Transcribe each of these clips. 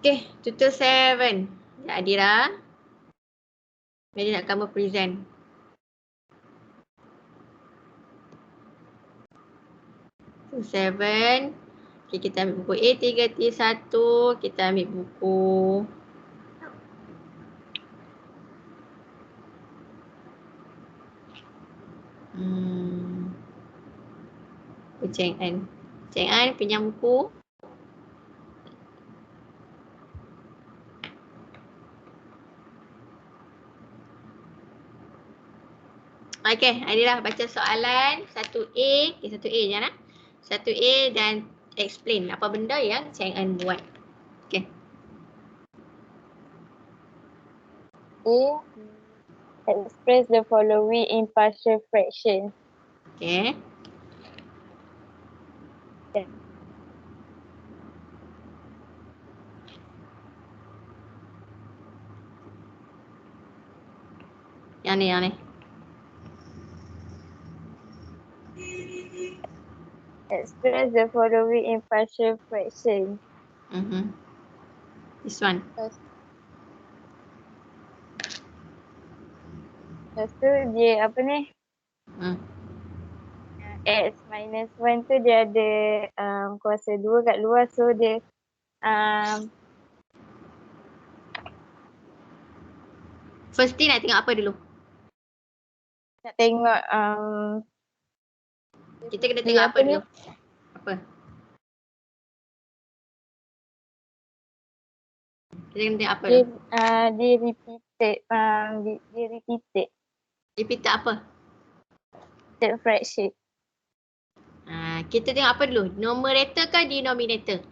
Okay, tutor 7. Ya, Adira. Jadi nak kamu present. Tutor 7. Okay, kita ambil buku A3T1. Kita ambil buku Cheng An. Cheng An pinjam buku. Okay, Adira baca soalan 1A. Okay, 1A je nak. 1A dan explain apa benda yang Cheng An buat. Okay. A. Express the following in partial fraction. Okay. Yang ni. Express the following in partial fraction. This one. Lepas tu dia apa ni? X minus 1 tu dia ada kuasa 2 kat luar, so dia First thing nak tengok apa dulu? nak tengok Kita kena tengok apa dulu? Apa? Kita kena tengok apa dulu? Dia repeated. Dia repeated. Repeated apa? Repeated fraction. Kita tengok apa dulu? Numerator ke denominator?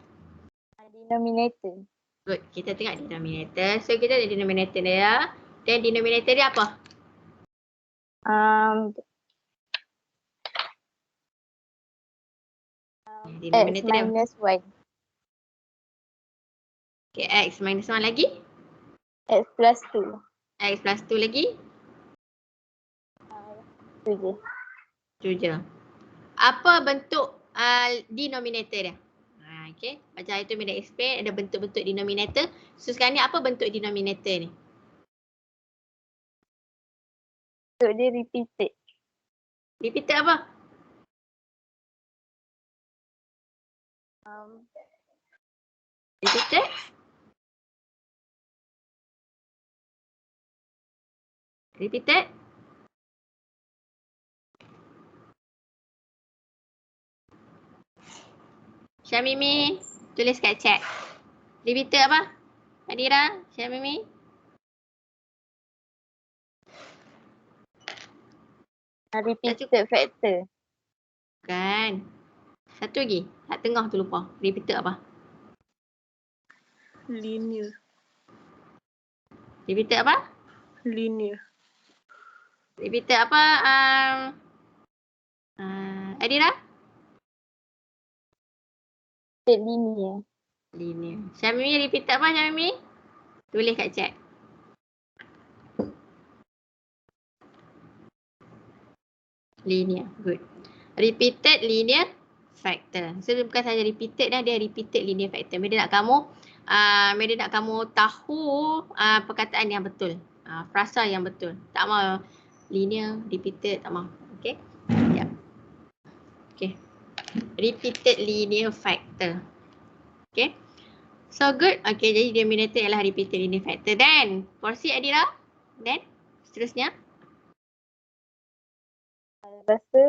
Denominator. Good. Kita tengok denominator. So kita ada denominator dia. Dan denominator dia apa? X minus 1. Okay, X minus 1 lagi? X plus 2. X plus 2 lagi? Tu je. Apa bentuk denominator dia? Okay. Macam itu Mida explain ada bentuk-bentuk denominator. So sekarang ni apa bentuk denominator ni? Bentuk dia repeated. Repeated apa? Repeated? Repeated? Syamimi, tulis kat chat. Repeated apa? Adira, Syamimi? Repeated factor. Bukan. Satu lagi. Kat tengah tu lupa. Repeated apa? Linear. Repeated apa? Linear. Repeated apa? Adira? Linear. Linear. Syamimi repeated apa Syamimi? Tulis kat chat. Linear. Good. Repeated linear factor. So bukan saja repeated dah, dia repeated linear factor. Bila nak kamu tahu perkataan yang betul. Frasa yang betul. Tak mau linear, repeated, tak mau. Okay. Sekejap. Okay. Repeated linear factor. Okay. So good. Okay, jadi denominator ialah repeated linear factor. Then, porsi Adira. Then, seterusnya. Lepas tu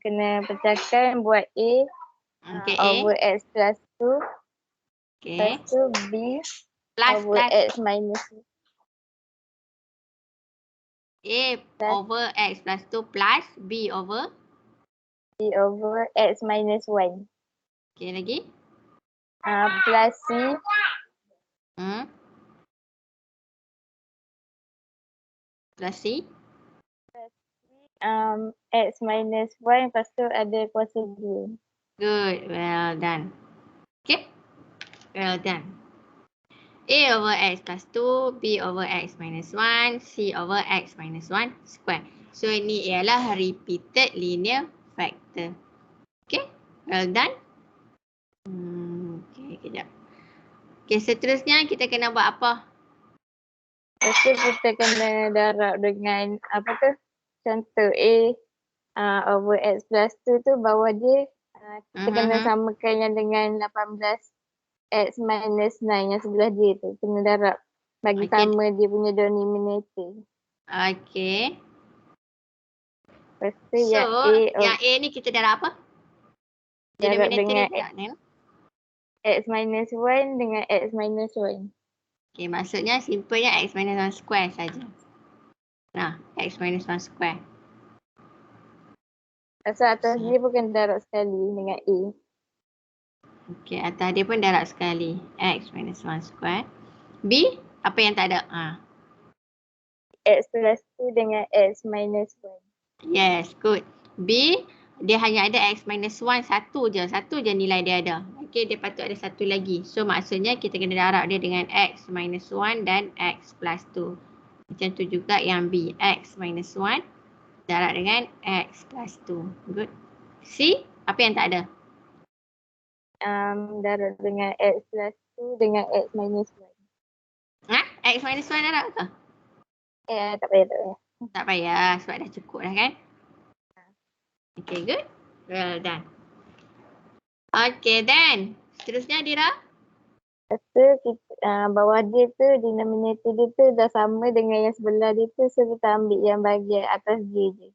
kena pecahkan buat A over X plus 2. Okay. Lepas tu B over X minus 2. A over X plus 2 plus B over X minus 1. Okay, lagi. Plus C. Plus C. X minus 1, lepas tu ada kuasa 2. Good, well done. Okay, well done. A over X plus 2, B over X minus 1, C over X minus 1 square. So ini ialah repeated linear factor. Okay, well done. Okay, kejap. Okay, seterusnya kita kena buat apa? Lepas tu kita kena darab dengan apa tu? Contoh A over X plus 2 tu bawah dia kita kena samakan yang dengan 18 X minus 9 yang sebelah dia tu. Kena darab bagi sama dia punya denominator. Okay. Lepas tu So, yang A ni kita darab apa? darab dengan dia X minus 1 dengan X minus 1. Okay, maksudnya simpelnya X minus 1 square saja. Nah, X minus 1 square. Asal atas dia pun kena darab sekali dengan A. Okay, atas dia pun darab sekali. X minus 1 square. B, apa yang tak ada? X plus 2 dengan X minus 1. Yes, good. B, dia hanya ada X minus 1, satu je nilai dia ada. Okay, dia patut ada satu lagi. So, maksudnya kita kena darab dia dengan X minus 1 dan X plus 2. Macam tu juga yang B, X minus 1 darab dengan X plus 2. Good. C, apa yang tak ada? Darab dengan X plus 2 dengan X minus 1. X minus 1 darab ke? Tak payah. Tak payah, sebab dah cukup dah kan? Okay, good. Well done. Okay, then. Seterusnya, Dira? Lepas tu bawah dia tu, denominator dia tu dah sama dengan yang sebelah dia tu. So kita ambil yang bahagian atas dia je.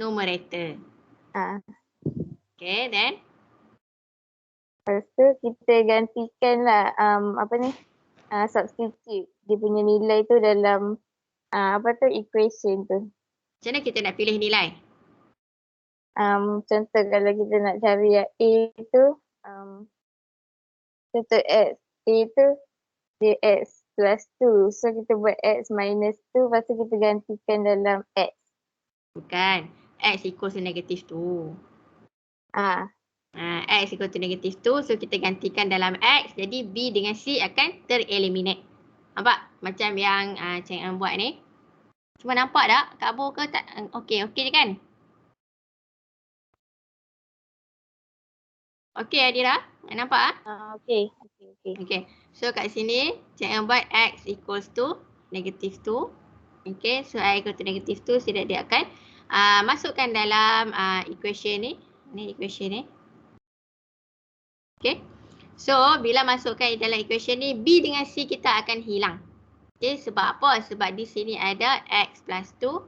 Numerator. Okay, then? Lepas tu kita gantikan lah substitute dia punya nilai tu dalam equation tu. Macam mana kita nak pilih nilai? Contoh kalau kita nak cari yang A tu, contoh X, A tu dia X plus 2. So kita buat X minus 2, lepas tu kita gantikan dalam X. Bukan. X equals to negative 2. X equal to negative 2. So kita gantikan dalam X. Jadi B dengan C akan tereliminate. Nampak? Macam yang Cik An buat ni. Cuma nampak tak? Kabur ke tak? Okey je kan? Okey Adira? Nampak? Okey. So kat sini Cik An buat X equals to negative 2. Okay, so X equal to negative 2. So dia akan masukkan dalam equation ni. Ni equation ni. Okay. So, bila masukkan dalam equation ni, B dengan C kita akan hilang. Okay, sebab apa? Sebab di sini ada X plus 2,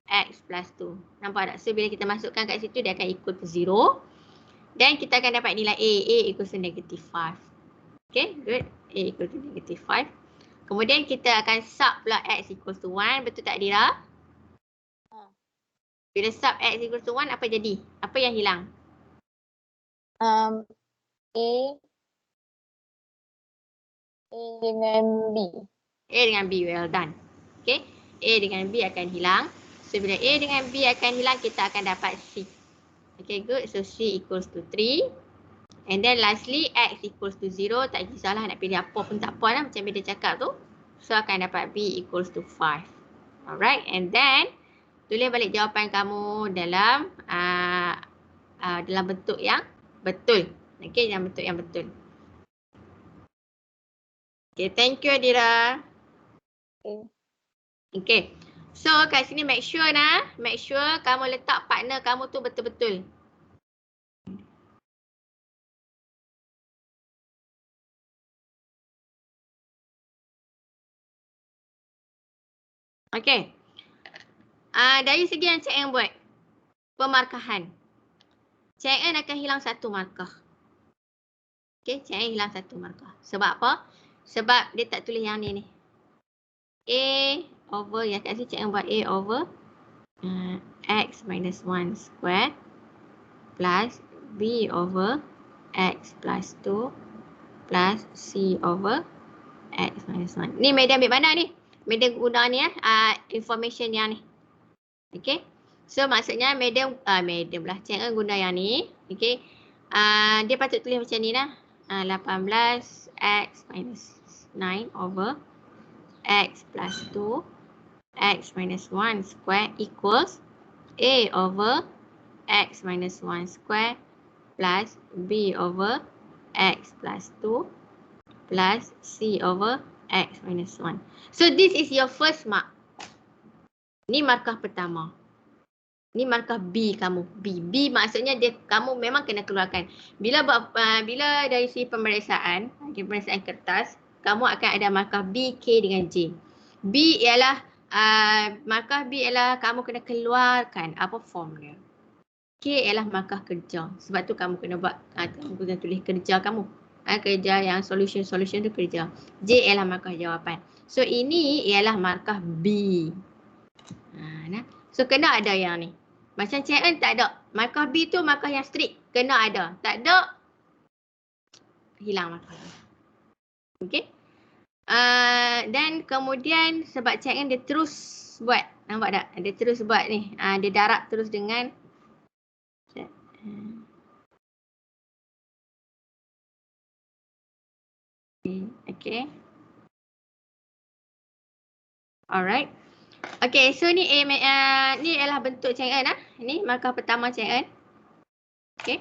X plus 2. Nampak tak? So, bila kita masukkan kat situ, dia akan equal to 0. Dan kita akan dapat nilai A. A equals to negative 5. Okay, good. A equal to negative 5. Kemudian kita akan sub pula X equals to 1. Betul tak, Dira? Bila sub X equals to 1, apa jadi? Apa yang hilang? A dengan B. A dengan B, well done. Okay, A dengan B akan hilang. So, bila A dengan B akan hilang, kita akan dapat C. Okay, good. So, C equals to 3. And then lastly, X equals to 0. Tak kisahlah nak pilih apa pun tak apa lah. Macam dia cakap tu. So, akan dapat B equals to 5. Alright, and then tulis balik jawapan kamu dalam dalam bentuk yang betul. Okay, dalam bentuk yang betul. Okay, thank you Adira. Okay. So kat sini make sure kamu letak partner kamu tu betul-betul. Okay. Dari segi yang Cik Eng buat, pemarkahan. Cik Eng akan hilang satu markah. Okay, Cik Eng hilang satu markah. Sebab apa? Sebab dia tak tulis yang ni. A over, yang kat sini Cik Eng buat A over X minus 1 square plus B over X plus 2 plus C over X minus 1. Ni Madam ambil mana ni? Madam guna ni information yang ni. Okay. So maksudnya Madam lah. Cik Eng guna yang ni. Okay. Dia patut tulis macam ni lah. 18 X minus 9 over X plus 2 X minus 1 square equals A over X minus 1 square plus B over X plus 2 plus C over X minus 1. So this is your first mark. Ni markah pertama. Ni markah B kamu. B maksudnya kamu memang kena keluarkan. Bila dari segi pemeriksaan kertas, kamu akan ada markah B, K dengan J. B ialah markah B ialah kamu kena keluarkan apa form dia. K ialah markah kerja. Sebab tu kamu kena buat kamu kena tulis kerja kamu. Kerja yang solution tu kerja. J ialah markah jawapan. So ini ialah markah B. So kena ada yang ni. Macam CN tak ada. Markah B tu markah yang strict. Kena ada. Tak ada, hilang markah. Okay. Dan kemudian sebab CN dia terus buat. Nampak tak? Dia terus buat ni. Dia darab terus dengan. Okay. Alright. Okay, so ni ni ialah bentuk CN lah. Ni markah pertama CN. Okay.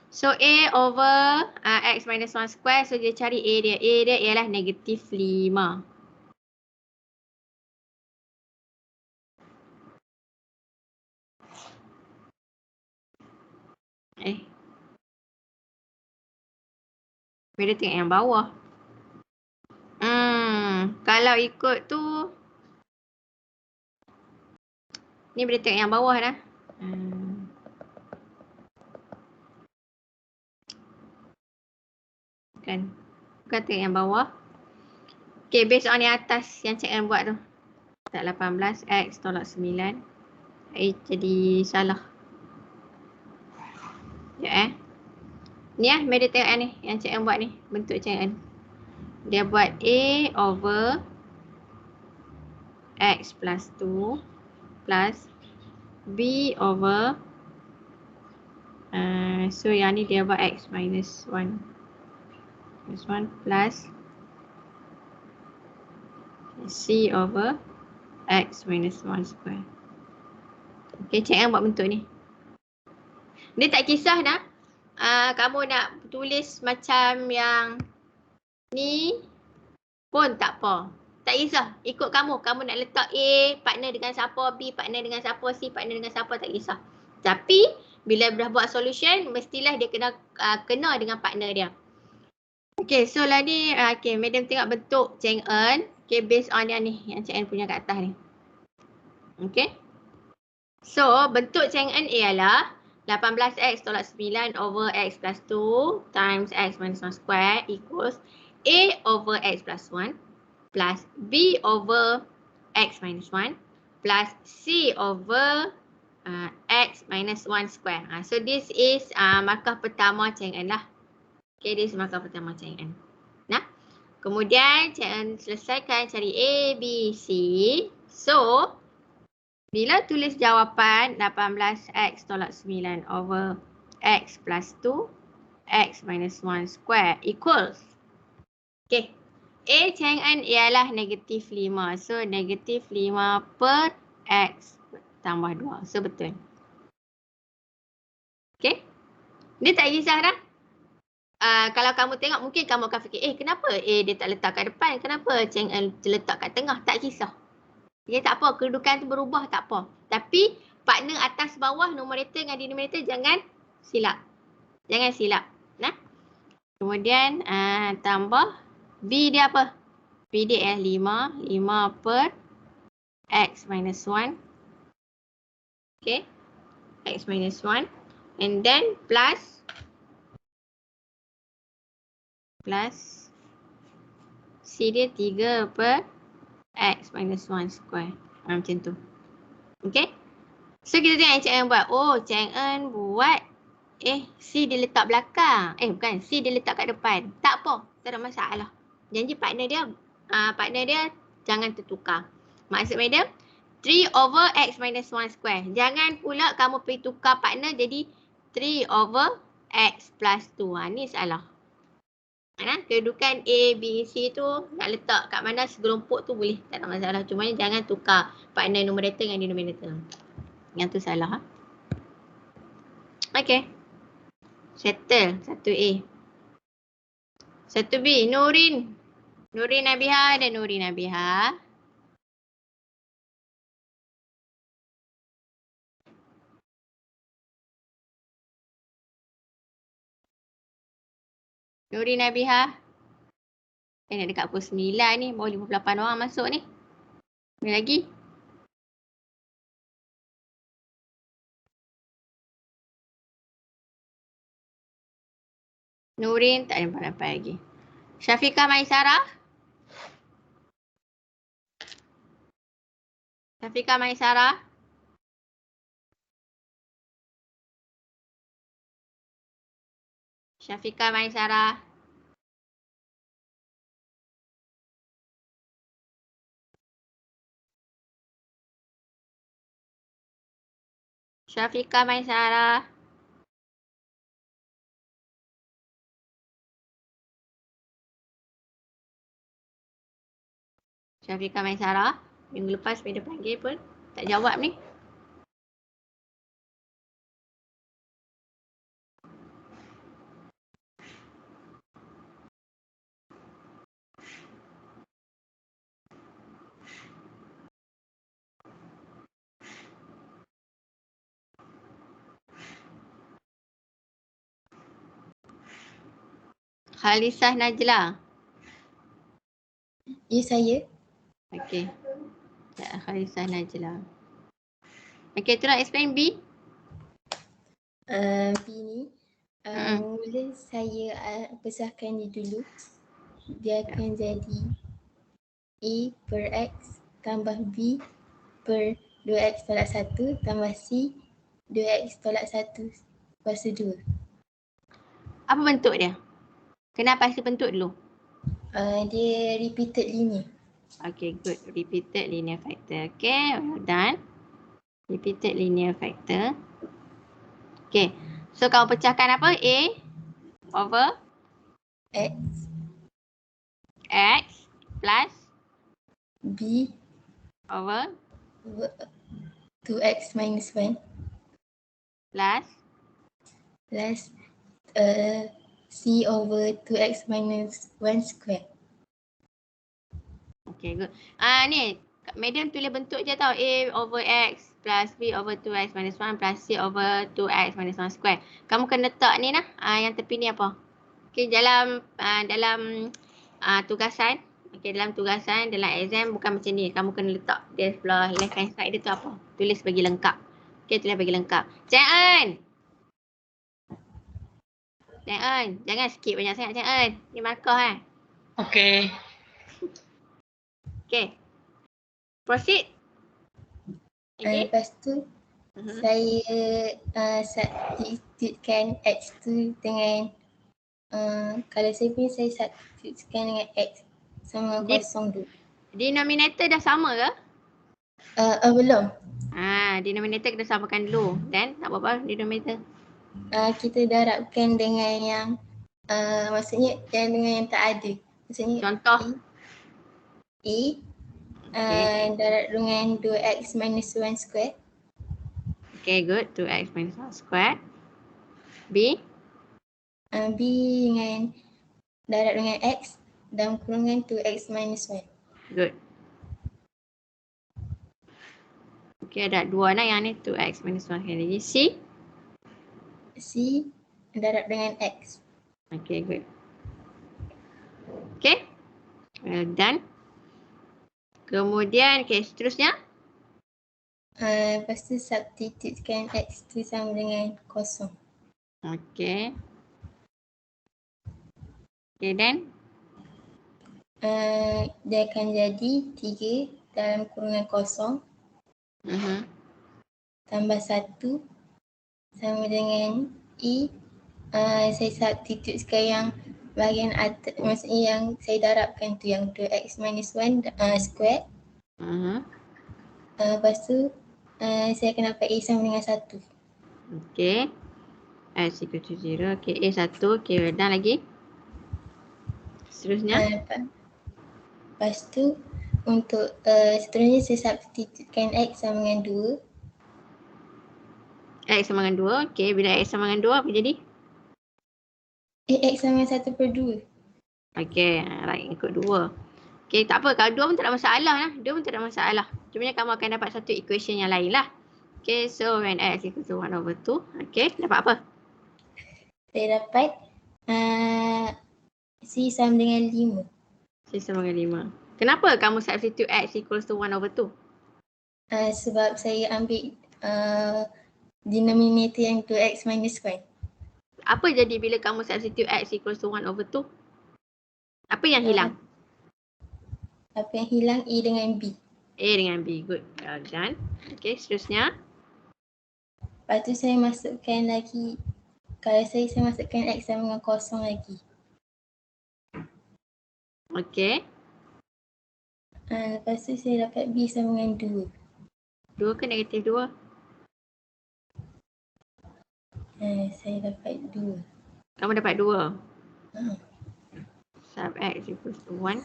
So A over X minus 1 square. So dia cari A dia. A dia ialah negatif 5. Bila tengok yang bawah. Kalau ikut tu. Ni boleh tengok yang bawah dah. Kan. Bukan tengok yang bawah. Okay, based on yang atas yang CN buat tu. Tak 18, X tolak 9. Jadi salah. Sekejap Ni mari tengok yang ni. Yang CN buat ni. Bentuk CN. Dia buat A over X plus 2 plus B over so yang ni dia buat X minus 1 plus C over X minus 1 square. Okay, CN buat bentuk ni. Dia tak kisah dah. Kamu nak tulis macam yang ni pun tak apa. Tak kisah. Ikut kamu. Kamu nak letak A partner dengan siapa, B partner dengan siapa, C partner dengan siapa, tak kisah. Tapi bila dah buat solution, mestilah dia kena dengan partner dia. Okay, so lah ni, okay, madam tengok bentuk Cheng En. Okay, based on yang ni, yang Cheng En punya kat atas ni. Okay. So, bentuk Cheng En ialah 18x tolak 9 over x plus 2 times x minus 1 square equals A over x plus 1 plus B over x minus 1 plus C over x minus 1 square. So this is markah pertama Cheng En lah. Okay, this is markah pertama Cheng En. Nah, kemudian Cheng En selesaikan cari A, B, C. So, bila tulis jawapan 18x tolak 9 over x plus 2 x minus 1 square equals. Okay. A Cheng En ialah negatif 5. So, negatif 5 per X tambah 2. So, betul. Okay. Dia tak kisah dah. Kalau kamu tengok, mungkin kamu akan fikir, kenapa A dia tak letak kat depan? Kenapa Cheng En letak kat tengah? Tak kisah. Okay, tak apa. Kedudukan tu berubah, tak apa. Tapi, partner atas bawah, numerator dengan denominator jangan silap. Jangan silap. Nah. Kemudian, tambah. B dia apa? B dia 5. 5 per X minus 1. Okay. X minus 1. And then plus C dia 3 per X minus 1 square. Macam tu. Okay. So kita tengok Cheng En buat. Oh, Cheng En buat. C dia letak belakang. Bukan. C dia letak kat depan. Tak apa. Tak ada masalah. Janji partner dia jangan tertukar. Maksud madam, 3 over X minus 1 square. Jangan pula kamu pergi tukar partner jadi 3 over X plus 2. Ni salah. Kedudukan A, B, C tu nak letak kat mana segelompok tu boleh. Tak ada masalah. Cuma jangan tukar partner numerator dengan denominator. Yang tu salah. Okay. Settle 1A. 1B, Nurin. Nurin Nabiha dan Nurin Nabiha. Nurin Nabiha. Nak dekat pukul 9 ni. Baru 58 orang masuk ni. Ni lagi. Nurin tak nampak lagi. Syafiqah Maisara. Syafiqah Maisara. Syafiqah Maisara. Syafiqah Maisara. Syafiqah Maisara. Minggu lepas Mida panggil pun tak jawab ni. Khalisah Najla. Ya, saya. Okey. Ya, Khalisah Najla. Okey, itulah explain B. B ni, mula saya besarkan dia dulu. Dia akan jadi A per X tambah B per 2X tolak 1 tambah C 2X tolak 1 kuasa 2. Apa bentuk dia? Kenapa pasti bentuk dulu? Dia repeated linear. Okay, good. Repeated linear factor. Okay, well done. Repeated linear factor. Okay, so kau pecahkan apa? A over X X plus B over 2X minus 1 plus C over 2X minus 1 square. Okay, good. Ni, Madam tulis bentuk je tau. A over X plus B over 2X minus 1 plus C over 2X minus 1 square. Kamu kena letak ni lah. Yang tepi ni apa? Okay, dalam tugasan. Okay, dalam tugasan, dalam exam bukan macam ni. Kamu kena letak dia sebelah left hand side dia tu apa? Tulis bagi lengkap. Okay, tulis bagi lengkap. Cik En! Cik En, jangan skip banyak sangat Cik En. Ni markah Okay. Okay. Proceed. Okay. Lepas tu saya substitutekan X tu dengan kalau saya punya saya substitutekan dengan X sama dengan kosong dulu. Denominator dah sama ke? Belum. Denominator kita samakan dulu. Then nak buat apa denominator? Kita darabkan dengan yang maksudnya dengan yang tak ada. Maksudnya Contoh. darab dengan 2X minus 1 square. Okay, good. 2X minus 1 square. B? B dengan darab dengan X dalam kurungan 2X minus 1. Good. Okay, ada dua nak yang ni 2X minus 1 sekali lagi. C darab dengan X. Okay, good. Okay. Well done. Kemudian, okay, seterusnya. Lepas tu substitutekan X tu sama dengan kosong. Okay. Okay, then. Dia akan jadi 3 dalam kurungan kosong tambah 1 sama dengan E. Saya substitutekan yang bahagian atas, maksudnya yang saya darabkan tu yang 2X minus 1 square. Lepas tu saya akan dapat A sama dengan 1. Okay. X equal to 0. Okay, A 1. Okay, well done lagi. Seterusnya. Lepas tu untuk seterusnya saya substitutekan X sama dengan 2. X sama dengan 2. Okay, bila X sama dengan 2 apa jadi? X sama dengan 1/2. Okay, right, ikut 2. Okay, tak apa. Kalau 2 pun tak ada masalah lah. 2 pun tak ada masalah. Cuma kamu akan dapat satu equation yang lain lah. Okay, so when x equals to 1/2. Okay, dapat apa? Saya dapat C sama dengan 5. C sama dengan 5. Kenapa kamu substitute x equals to 1/2? Sebab saya ambil denominator yang 2x minus 1. Apa jadi bila kamu substitute x equals to 1/2? Apa yang hilang? Apa yang hilang? A dengan B. A dengan B. Good. Well done. Okay, seterusnya. Lepas tu saya masukkan lagi, kalau saya masukkan x sama dengan 0 lagi. Okay. Lepas tu saya dapat B sama dengan 2. 2 ke negatif 2? Saya dapat 2. Kamu dapat 2. Uh. Sub x equals to 1.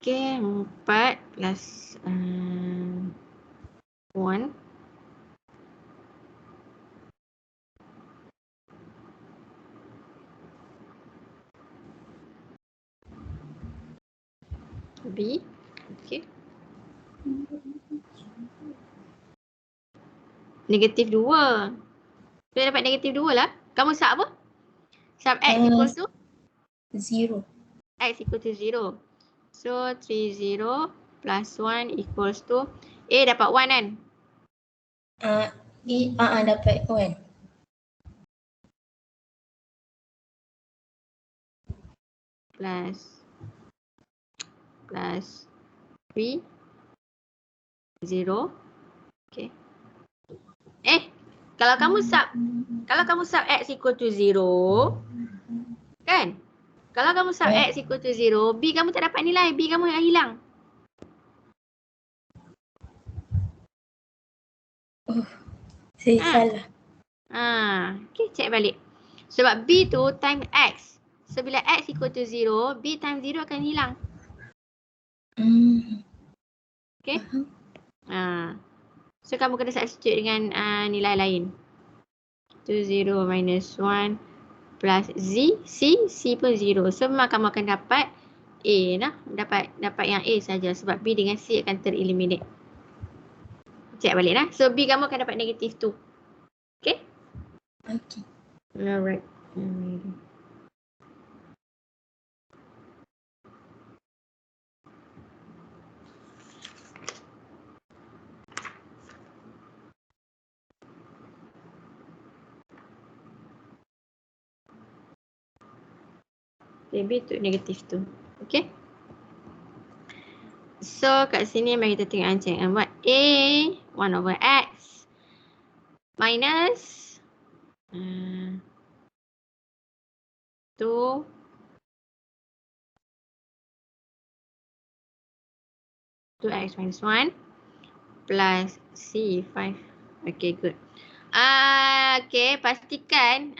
Okay, 4 plus 1. B. Okay. Negatif 2. Dia dapat negatif 2 lah. Kamu sub apa? Sub x equals to? 0. X equal to 0. So 30 plus 1 equals to A dapat 1 kan? Dapat 1. Plus 3 0. Okay. Kalau kamu sub x equal to 0 kan? Kalau kamu sub x equal to 0, B kamu tak dapat nilai, B kamu yang hilang. Saya salah. Okay, check balik. Sebab B tu time X. So bila X equal to 0, B times 0 akan hilang. Okay? So kamu kena substitute dengan nilai lain. 0 minus 1 plus Z, C pun 0. So memang kamu akan dapat A lah. Dapat yang A saja sebab B dengan C akan tereliminate. Check balik lah. So B kamu akan dapat negatif 2. Okay? Okay. Alright. Okay, B tu negatif 2. Okay? So kat sini mari kita tengok ancang buat A 1/x minus 2 2x minus 1 plus C 5. Okay, good. Okay, pastikan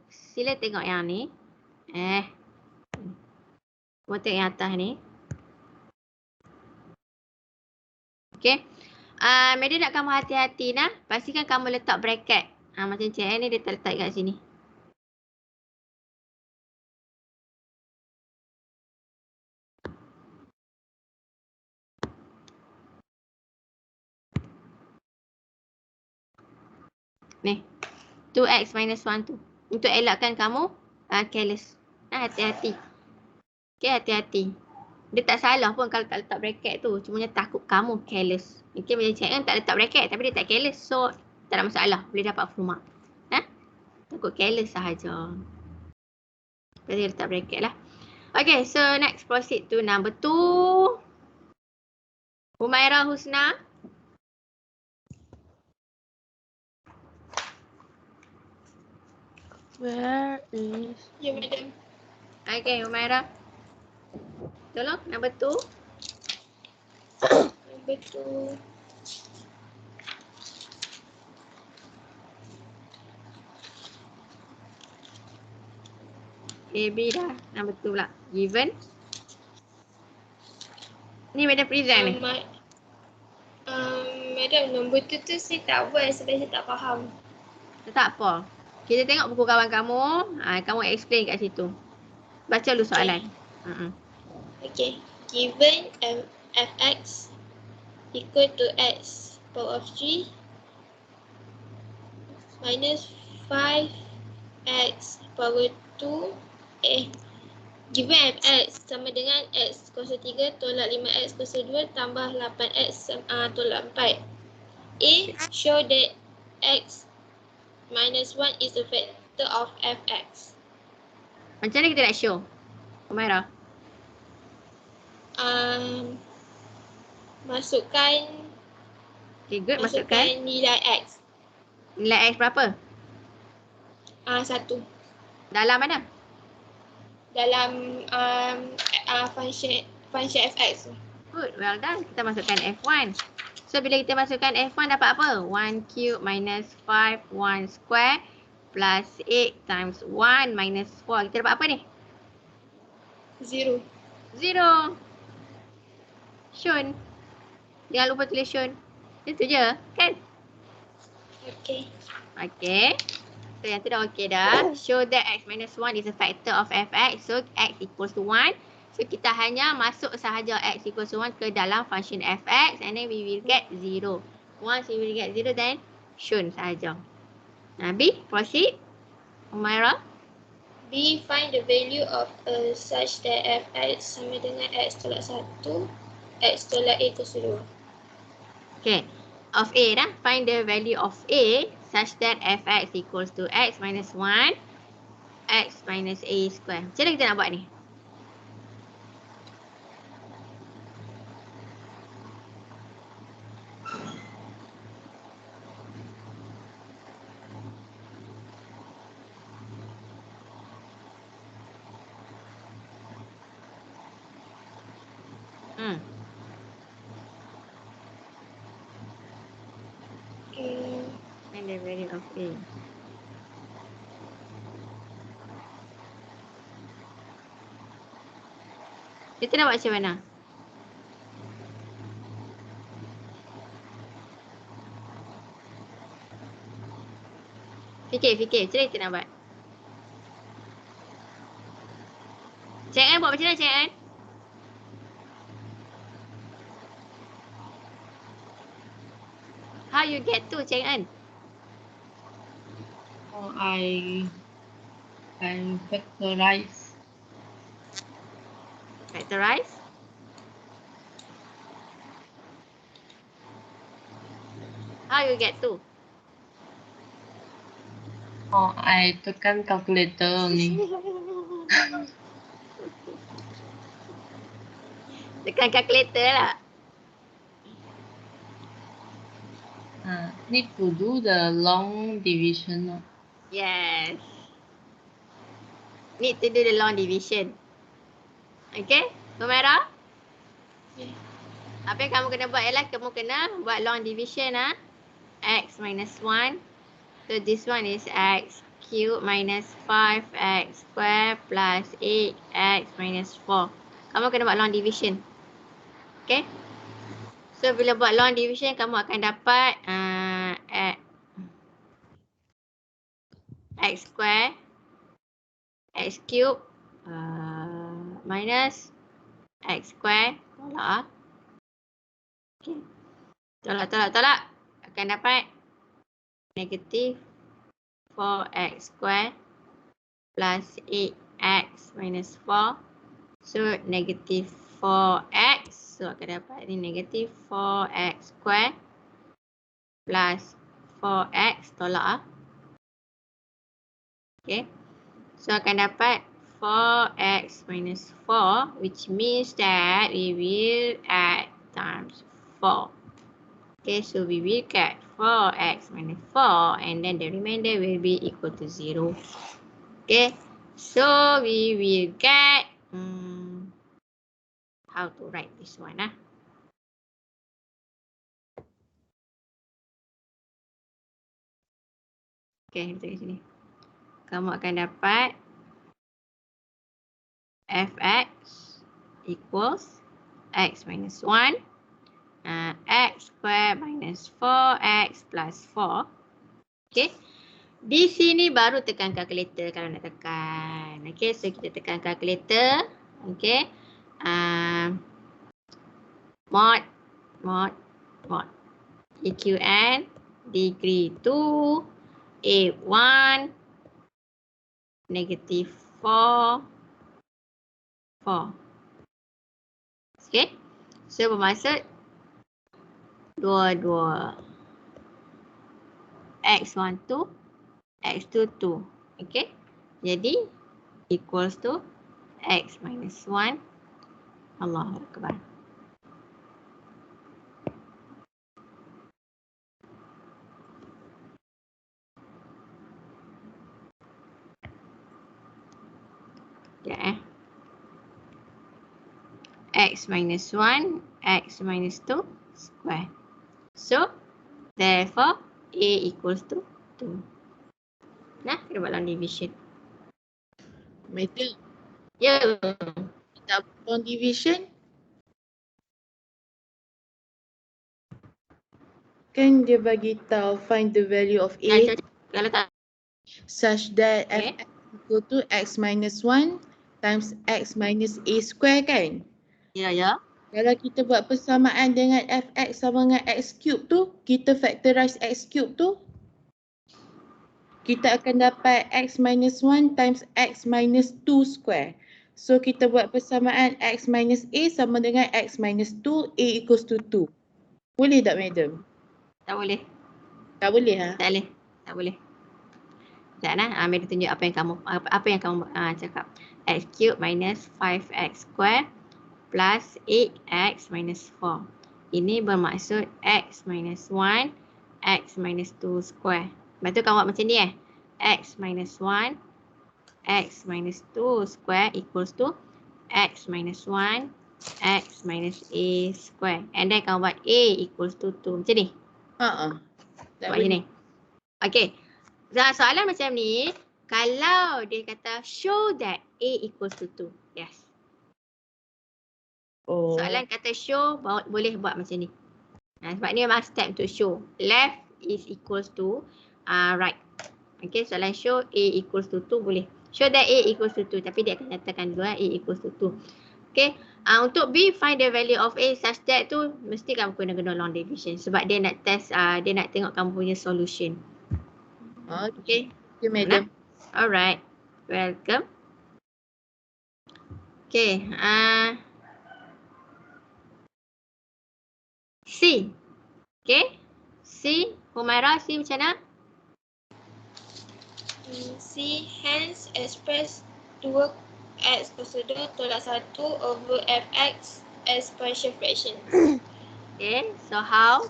sila tengok yang ni. Mau tengok yang atas ni. Okay. Medi nak kamu hati-hati nah. Pastikan kamu letak bracket. Macam cik ni dia letak kat sini. Ni. 2x minus 1 tu. Untuk elakkan kamu careless. Hati-hati. Okay, hati-hati. Dia tak salah pun kalau tak letak bracket tu. Cuma dia takut kamu careless. Okay, macam cik kan tak letak bracket tapi dia tak careless. So, tak ada masalah. Boleh dapat full mark. Takut careless sahaja. Jadi dia letak bracket lah. Okay, so next proceed to number 2. Humaira Husna. Where is... Ya, madam. Okay, Humaira. Tolong, number 2. Number 2. AB dah. Betul pula. Given. Ni madam present ni. Madam, nombor tu saya tak buat sebab saya tak faham. Tak apa. Kita tengok buku kawan kamu. Kamu explain kat situ. Baca dulu soalan. Okay. Given fx equal to x power of 3 minus 5x power 2 given fx sama dengan x kuasa 3 tolak 5x kuasa 2 tambah 8x tolak 4. Show that x minus 1 is a factor of fx. Macam mana kita nak show? Umairah. Masukkan Okay, good. Masukkan nilai x. Nilai X berapa? 1. Dalam mana? Dalam function fx. Good, well done. Kita masukkan F1. So, bila kita masukkan F1 dapat apa? 1 cube minus 5, 1 square plus 8 times 1 minus 4. Kita dapat apa ni? 0. 0. Shown. Jangan lupa tulis shown. Itu je, kan? Okay. Okay. So, yang tu dah okay dah. Show that x minus 1 is a factor of fx. So, x equals to 1. So, kita hanya masuk sahaja x equals to 1 ke dalam function fx and then we will get 0. Once we will get 0, then shown sahaja. B, proceed. Umairah. B, find the value of such that fx sama dengan x tolak 1, x tolak a equals to 2. Okay. Of A dah. Find the value of A such that fx equals to x minus 1, x minus a square. Macam mana kita nak buat ni? Find the value of A. Kita nak buat macam mana? Fikir. Macam mana kita nak buat? Cik An buat macam mana, Cik An? How you get to, Cik An? I can factorize. Factorize? How you get to? I tekan calculator ni. Tekan calculator lah. Need to do the long division. Yes. Need to do the long division. Okay? Umairah? Okay. Apa yang kamu kena buat ialah kamu kena buat long division x minus 1. So this one is x cube minus 5x square plus 8x minus 4. Kamu kena buat long division. Okay? So bila buat long division kamu akan dapat x square x cube minus x square tolak. Okay. Tolak. Akan dapat negatif 4x square plus 8x minus 4. So negatif 4x. So akan dapat ni negatif 4x square plus 4x tolak. Okay. So akan dapat 4x minus 4, which means that we will add times 4. Okay, so we will get 4x minus 4 and then the remainder will be equal to 0. Okay, so we will get how to write this one. Okay, kita kat sini. Kamu akan dapat fx equals x minus 1 x square minus 4x plus 4. Okay. Di sini baru tekan kalkulator kalau nak tekan. Okay, so kita tekan kalkulator. Okay. Mod EQN degree 2 A1 negative 4 okay, so bermaksud dua x12 x22, okay, jadi equals to x minus 1. Allahu Akbar. X minus 1, x minus 2 square. So, therefore, A equals to 2. Nah, kita buat long division. Madam, Ya, kita long division kan dia bagi tahu find the value of A kalau tak, such that Okay. fx equal to x minus 1 times x minus A square kan? ya. Kalau kita buat persamaan dengan fx sama dengan x cube tu, kita factorize x cube tu, kita akan dapat x minus 1 times x minus 2 square. So kita buat persamaan x minus A sama dengan x minus 2, A equals to 2. Boleh tak madam? Tak boleh. Tak boleh ha? Tak boleh. Sekejap nah, Amir tunjuk apa yang kamu cakap. X cube minus 5x square plus 8x minus 4. Ini bermaksud x minus 1, x minus 2 square. Lepas tu kamu buat macam ni x minus 1, x minus 2 square equals to x minus 1, x minus A square. And then kamu buat A equals to 2. Macam ni. Tak Buat macam ni. Okay. Soalan macam ni, kalau dia kata show that A equals to 2. Yes. Oh. Soalan kata show, boleh buat macam ni. Sebab ni memang step untuk show. Left is equals to right. Okay, soalan show A equals to 2 boleh. Show that A equals to 2. Tapi dia akan nyatakan dulu A equals to 2. Okay, untuk B, find the value of A such that tu, mesti kamu kena long division. Sebab dia nak test, dia nak tengok kamu punya solution. Okay. Okay, madam. Alright. Welcome. Okay. C. Okay. C. Humaira, C macam mana? C hence express 2x kuasa 2 tolak 1 over fx as partial fraction. Okay. So how?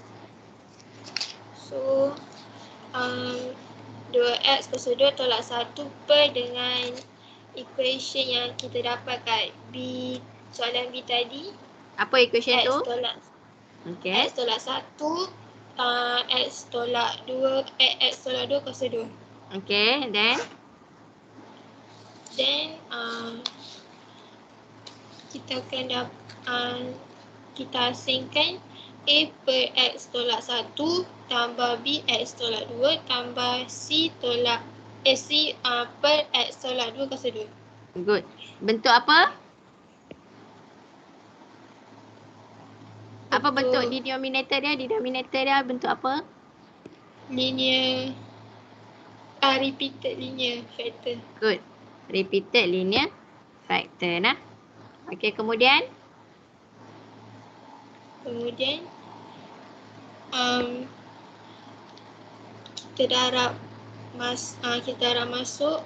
So 2x kuasa 2 tolak 1 per dengan equation yang kita dapat kat B, soalan B tadi. Apa equation X tu? tolak Okay. X tolak 1 X tolak 2 X tolak 2 kuasa 2. Okay. Then kita akan kita asingkan A per X tolak 1 tambah B X tolak 2 tambah C tolak C per X tolak 2 kuasa 2. Good. Bentuk apa? Apa bentuk denominator dia? Denominator dia bentuk apa? Linear repeated linear factor. Good. Repeated linear factor nah. Okay, kemudian kita darab masuk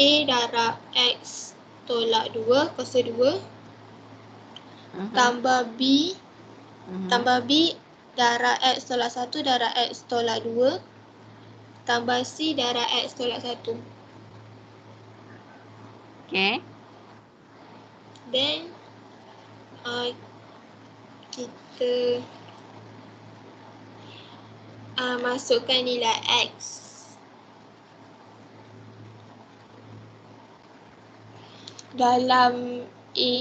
A darab X tolak 2 kuasa 2 tambah B darab X tolak 1 darab X tolak 2 tambah C darab X tolak 1. okay. Then kita masukkan nilai X. dalam A.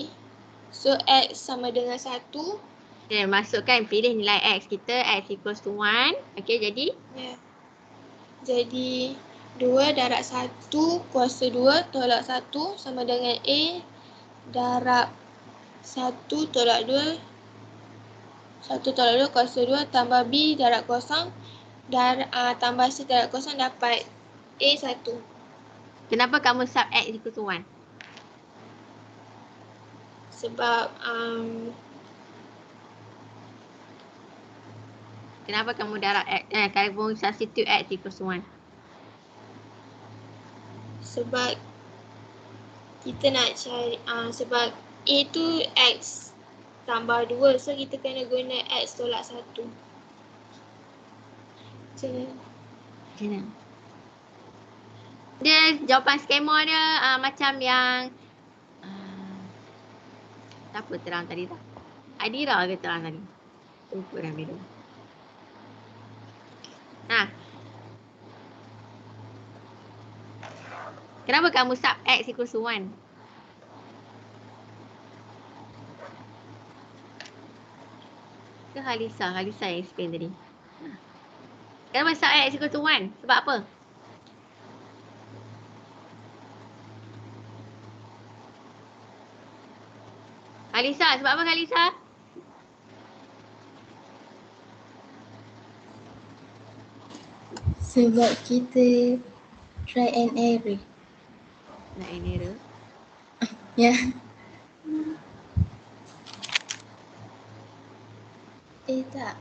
So X sama dengan 1. Okay, masukkan, pilih nilai X kita, X equals to 1. Okay, jadi? Ya. Jadi 2 darab 1 kuasa 2 tolak 1 sama dengan A darab 1 tolak 2. 1 tolak 2 kuasa 2 tambah B darab kosong. Tambah C darab kosong dapat A 1. Kenapa kamu sub X equals to 1? Sebab Kenapa kamu darab X, kamu substitute X equals to 1? sebab kita nak cari sebab A tu X tambah 2, so kita kena guna X tolak 1. Macam mana? Dia jawapan skema dia macam yang siapa terang tadi tak? Adira ke terang tadi? Lupa dah video. Kenapa kamu sub X equals to 1? Ke Halisa? Halisa yang explain tadi. Kenapa sub X equals to 1? Sebab apa? Halisa, sebab apa Halisa? Sebab kita try and error. Nak error. Ya. Tak.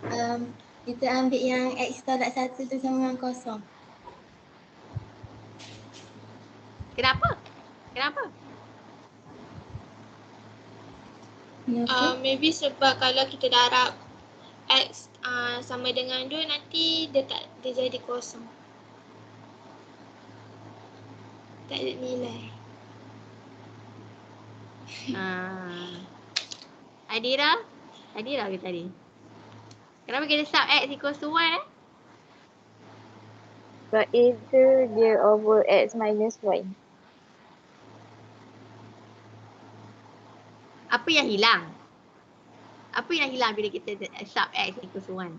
Kita ambil yang X tolak 1 tu sama dengan kosong. Kenapa? Kenapa? Maybe sebab kalau kita darab X sama dengan 2 nanti dia jadi kosong. Tak ada nilai. Adira? Adira ke tadi? Kenapa kita sub X equals to 1 Sebab A tu dia over X minus Y. Apa yang hilang? Apa yang hilang bila kita sub X equals to 1?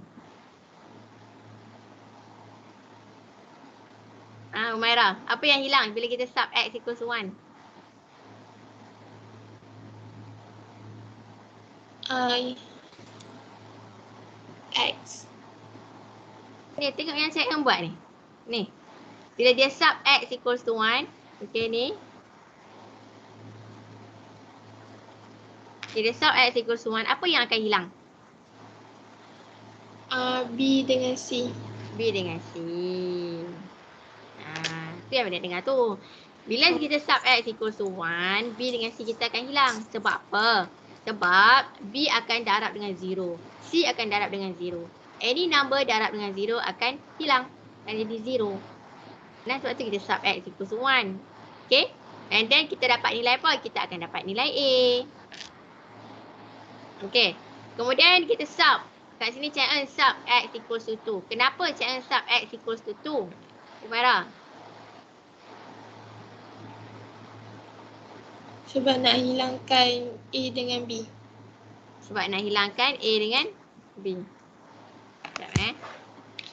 Umairah, apa yang hilang bila kita sub X equals to 1? X. Ni, tengok yang saya buat ni. Ni. Bila dia sub X equals to 1. Okay, ni. Bila sub X equals to 1, apa yang akan hilang? B dengan C. B dengan C. Tu yang banyak dengar tu. Bila kita sub X equals to 1, B dengan C kita akan hilang. Sebab apa? Sebab B akan darab dengan 0. C akan darab dengan 0. Any number darab dengan 0 akan hilang. Akan jadi 0. Dan sebab tu kita sub X equals to 1. Okay? And then kita dapat nilai apa? Kita akan dapat nilai A. Okay. Kemudian kita sub. Kat sini Cik En sub X equals to 2. Kenapa Cik En sub X equals to 2? Umairah? Sebab nak hilangkan A dengan B. Sebab nak hilangkan A dengan B. Sekejap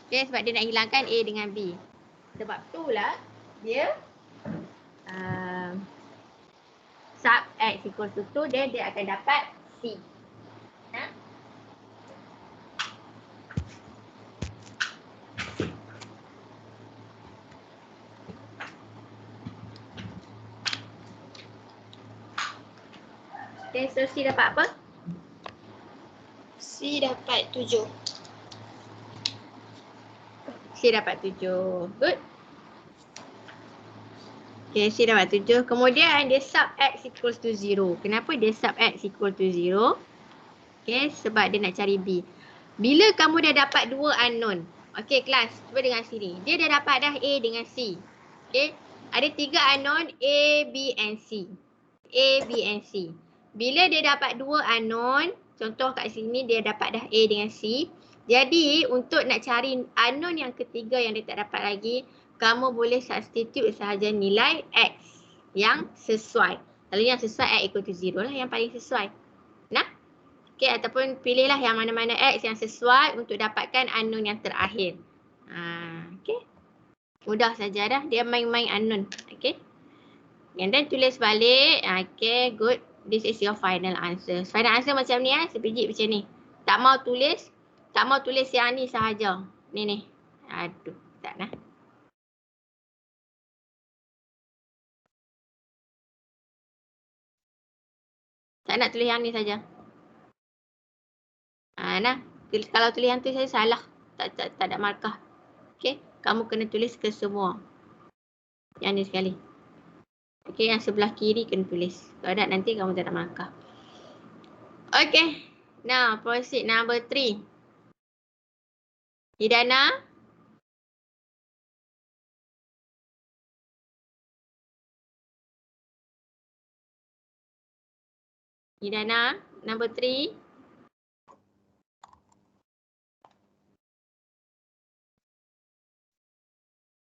Okay, sebab dia nak hilangkan A dengan B. Sebab itulah dia sub X equals to 2, then dia akan dapat C. Okay, so C dapat apa? C dapat 7. C dapat 7. Good. Okay, C dapat 7. Kemudian dia sub X equals to 0. Kenapa dia sub X equal to 0? Okay, sebab dia nak cari B. Bila kamu dah dapat 2 unknown. Okay, kelas. Cuba dengar sini. Dia dah dapat dah A dengan C. Okay. Ada 3 unknown A, B and C. A, B and C. Bila dia dapat 2 unknown. Contoh kat sini dia dapat dah A dengan C. Jadi untuk nak cari unknown yang ketiga yang dia tak dapat lagi, kamu boleh substitute sahaja nilai X yang sesuai. Lalu yang sesuai X equal to 0 lah yang paling sesuai. Nah? Okay, ataupun pilihlah yang mana-mana X yang sesuai untuk dapatkan unknown yang terakhir. Okay. Mudah saja dah. Dia main-main unknown. Okay. And then tulis balik. Okay, good. This is your final answer. Final answer macam ni sebiji macam ni. Tak mau tulis yang ni sahaja. Ni. Aduh, tak nak. Tak nak tulis yang ni saja. Nah, kalau tulis yang tu saya salah. Tak ada markah. Okay, kamu kena tulis ke semua. Yang ni sekali. Okay, yang sebelah kiri kena tulis. Kalau tak nanti kamu tak ada markah. Okay, now proceed number 3. Hidana. Hidana, number 3.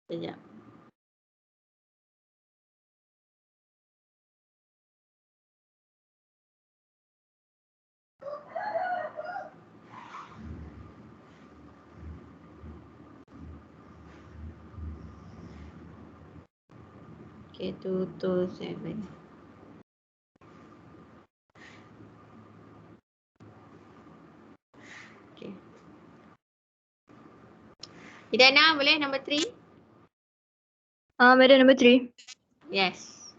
Sekejap. Okay, 2 to 7. Okay. Hidana, boleh number 3? Madam number 3. Yes.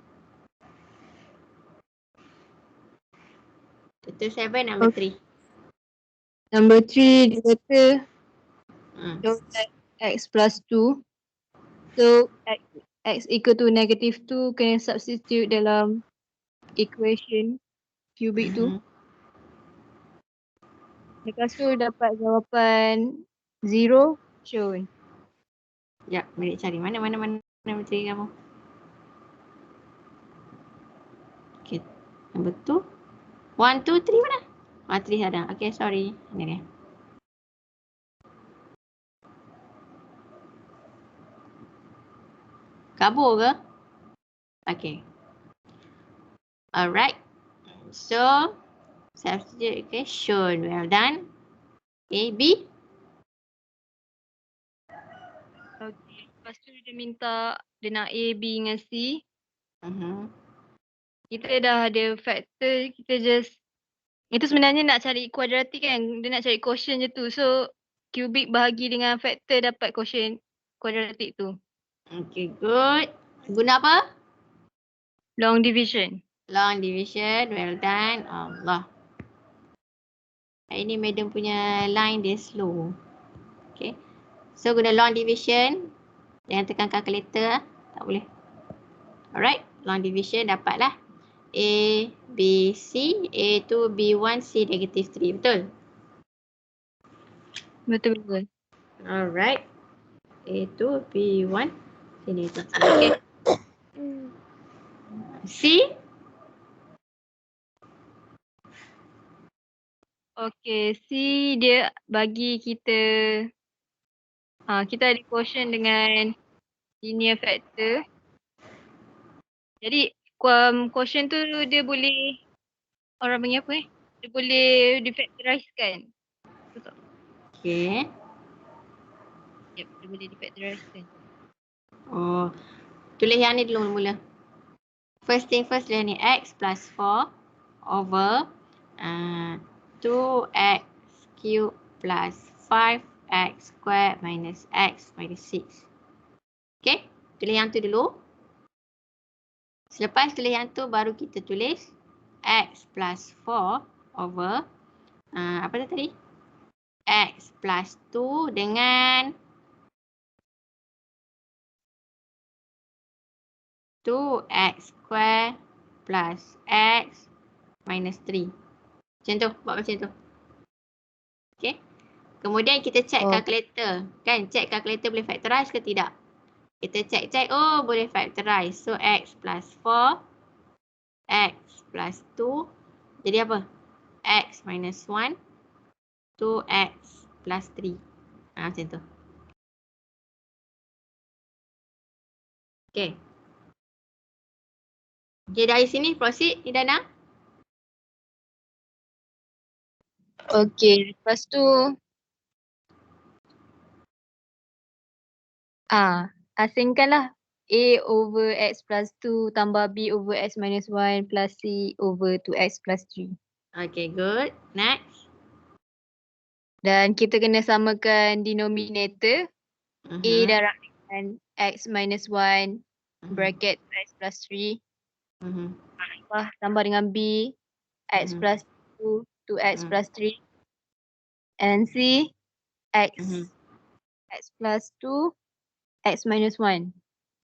2 to 7, number 3. Number 3 dia kata don't let x plus 2. So x equal to negative 2 kena substitute dalam equation cubic tu. Lepas tu dapat jawapan 0 shown. Sekejap, boleh cari mana number 3 kamu. Okay, number 2. 1, 2, 3 mana? 3 ada. Okay, sorry. Ini dia. Kabur ke? Okay. Alright. So, substitute equation. Well done. Okay, B. Okay. Lepas tu dia minta dia nak A, B dengan C. Kita dah ada factor, kita just itu sebenarnya nak cari kuadratik kan. Dia nak cari quotient je tu. So cubic bahagi dengan factor dapat quotient kuadratik tu. Okay, good. Guna apa? Long division. Long division. Well done. Allah. Ini madam punya line dia slow. Okay. So guna long division. Jangan tekan calculator. Tak boleh. Alright. Long division dapatlah. A, B, C. A2, B1, C negative 3. Betul? Betul. Alright. A2, B1, C negative 3. Okay. C. Okay, C dia bagi kita kita ada quotient dengan linear factor. Jadi quotient tu dia boleh orang panggil apa dia boleh defactorizekan. Betul tak? Okay. Yep, dia boleh defactorizekan. Oh. Tulis yang ni dulu mula. First thing first dia ni x plus 4 over 2x cube plus 5x squared minus x minus 6. Okay, tulis yang tu dulu. Selepas tulis yang tu baru kita tulis x plus 4 over apa tu tadi? X plus 2 dengan 2x square plus x minus 3. Macam tu, buat macam tu. Okay. Kemudian kita check calculator. Kan, check calculator boleh factorize ke tidak. Kita check, oh boleh factorize. So, x plus 4, x plus 2. Jadi apa? X minus 1, 2x plus 3. Macam tu. Okay. Okay, dari sini proceed, Idana. Okay, lepas tu asingkanlah A over X plus 2 tambah B over X minus 1 plus C over 2X plus 3. Okay, good. Next. Dan kita kena samakan denominator A Mhm. darab dengan X minus 1 bracket X plus 3 Mhm. tambah dengan B X Mhm. plus 2 2X Mhm. plus 3 and C X Mhm. X plus 2 X minus 1.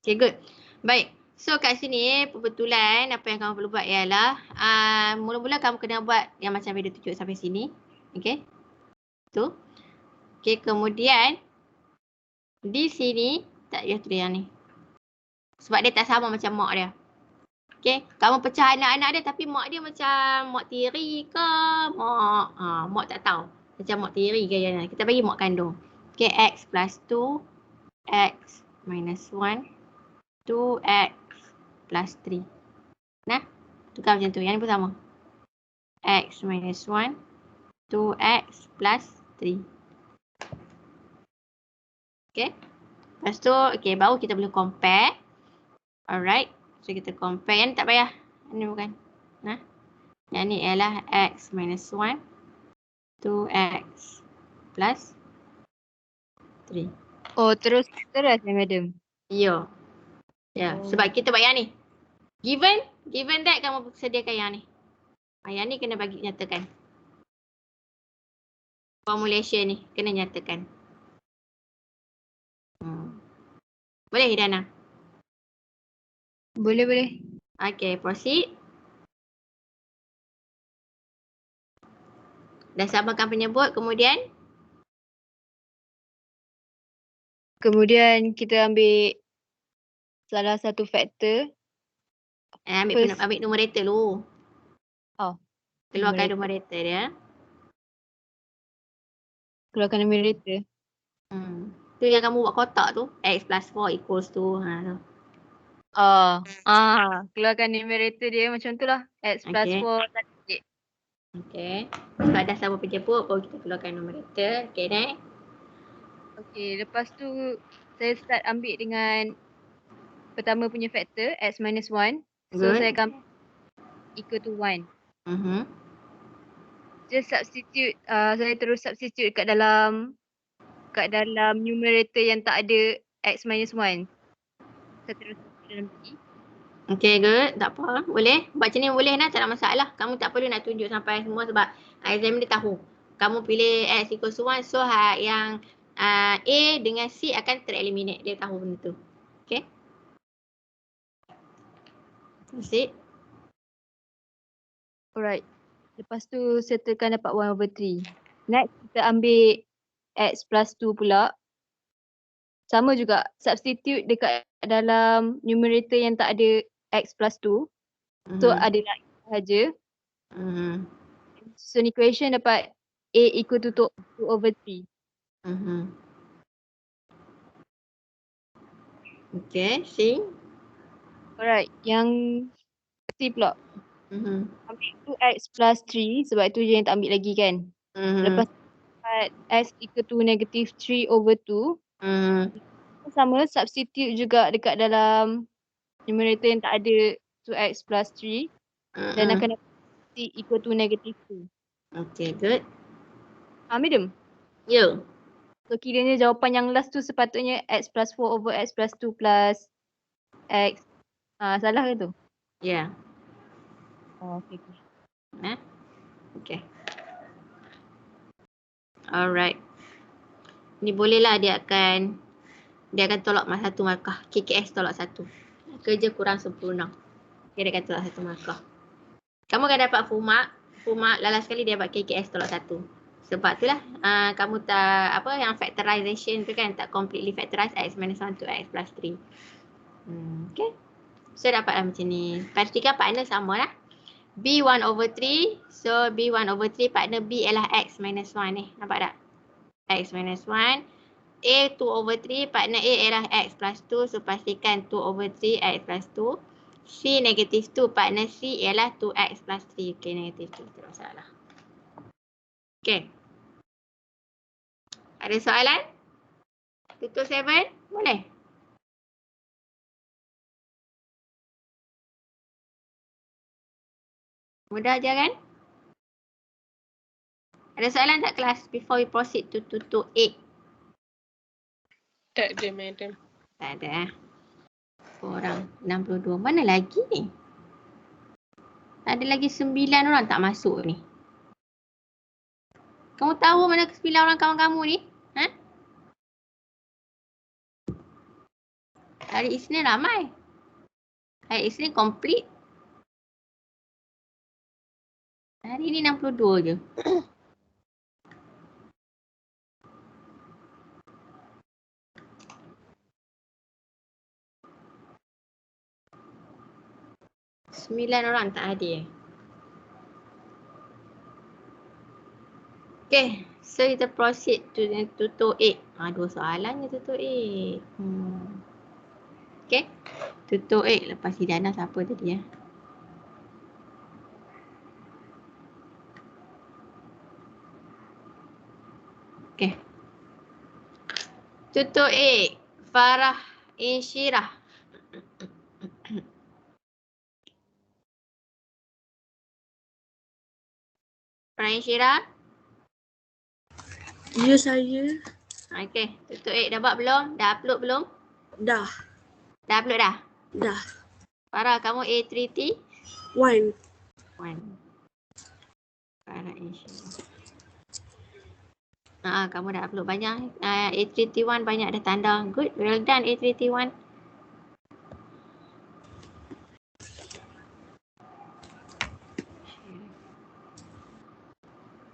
Okay, good. Baik. So kat sini kebetulan apa yang kamu perlu buat ialah mula-mula kamu kena buat yang macam video tunjuk sampai sini. Okay. Tu. Okay, kemudian di sini tak payah tulis yang ni. Sebab dia tak sama macam mak dia. Okay. Kamu pecah anak-anak dia tapi mak dia macam mak tiri ke mak tak tahu. Macam mak tiri ke yang kita bagi mak kandung. Okay, X plus 2 X minus 1 2X plus 3. Nah, tukar macam tu. Yang ni pun sama. X minus 1 2X plus 3. Okay. Lepas tu, okay, baru kita boleh compare. Alright. So, kita compare. Yang ni tak payah. Yang ni bukan. Nah. Yang ni ialah X minus 1 2X plus 3. Oh, terus ya, madam. Ya. Ya, sebab kita buat yang ni. Given that kamu sediakan yang ni. Yang ni kena bagi nyatakan. Formulation ni kena nyatakan. Boleh, Hidana? Boleh. Okay, proceed. Dah samakan penyebut, kemudian Kita ambil salah satu faktor. ambil numerator dulu. Oh. Keluarkan numerator dia. Keluarkan numerator. Tu yang kamu buat kotak tu. X plus 4 equals to. Tu. Keluarkan numerator dia macam tu lah. X plus Okay. 4 tadi. Okay. Sebab dah sama penyebut, baru kita keluarkan numerator. Okay, next. Okay, lepas tu saya start ambil dengan pertama punya faktor X minus 1. So, Good. saya akan equal to 1. Just substitute, saya terus substitute kat dalam numerator yang tak ada X minus 1. Saya terus substitute dalam B. Okay, good. Tak apa. Boleh. Buat macam ni boleh nak. Tak ada masalah. Kamu tak perlu nak tunjuk sampai semua sebab exam dia tahu. Kamu pilih X equals to 1. So, yang A dengan C akan tereliminate. Dia tahu benda tu. Okay. Proceed. Alright. Lepas tu settlekan dapat 1 over 3. Next kita ambil X plus 2 pula. Sama juga. Substitute dekat dalam numerator yang tak ada X plus 2. So adalah sahaja. So equation dapat A equal to 2 over 3. Okay, C. Alright. Yang C pula. Ambil 2X plus 3 sebab itu je yang tak ambil lagi kan. Lepas dapat X equal to negative 3 over 2. Sama substitute juga dekat dalam numerator yang tak ada 2X plus 3. Dan akan dapat C equal to negative 2. Okay, good. Medium? Ya. So kiranya jawapan yang last tu sepatutnya X plus 4 over X plus 2 plus X. Salah ke tu? Ya. Okay. Okay. Alright. Ni bolehlah dia akan tolak satu markah. KKS tolak satu. Kerja kurang sempurna. Dia akan tolak satu markah. Kamu akan dapat full mark. Full mark last sekali dia dapat KKS tolak satu. Sebab itulah kamu tak yang factorization tu kan tak completely factorize X minus 1 to X plus 3. Okay. So dapatlah macam ni. Pastikan partner sama lah. B1 over 3. So B1 over 3 partner B ialah X minus 1 ni. Nampak tak? X minus 1. A 2 over 3 partner A ialah X plus 2. So pastikan 2 over 3 X plus 2. C negative 2. Partner C ialah 2x plus 3. Okay, negative 2. Tak masalah. Okay. Ada soalan? Tutup 7? Boleh? Mudah je kan? Ada soalan tak kelas before we proceed to tutup 8? Tak ada, madam. Tak ada. Orang 62. Mana lagi ni? Ada lagi 9 orang tak masuk ni. Kamu tahu mana ke 9 orang kawan kamu ni? Ha? Hari Isnin ramai. Hari Isnin complete. Hari ni 62 je. Sembilan orang tak hadir. Okay, so kita proceed to tutor 8. Dua soalan je tutor 8. Okay, tutor 8 lepas Hidana siapa tadi ya? Okay. Tutor 8, Farah Insyirah. Farah Insyirah? Ya, saya. Okay, tutor 8 dah buat belum? Dah upload belum? Dah. Dah upload dah? Dah. Farah, kamu A3T? 1. 1. Farah Insyirah. Kamu dah upload banyak. A3T1 banyak dah tanda. Good, well done A3T1.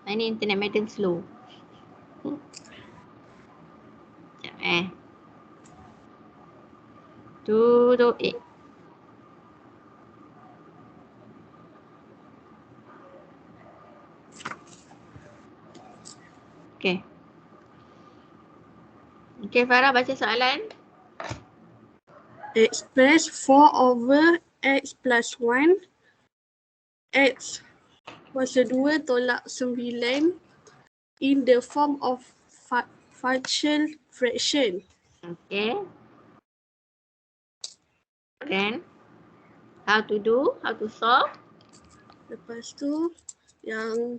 Ini internet madam slow. Sekejap Tutup 8. Okay. Okay Farah, baca soalan. Express 4 over x plus 1 x kuasa 2 tolak 9 in the form of partial fraction. Okay. Then, how to do? How to solve? Lepas tu yang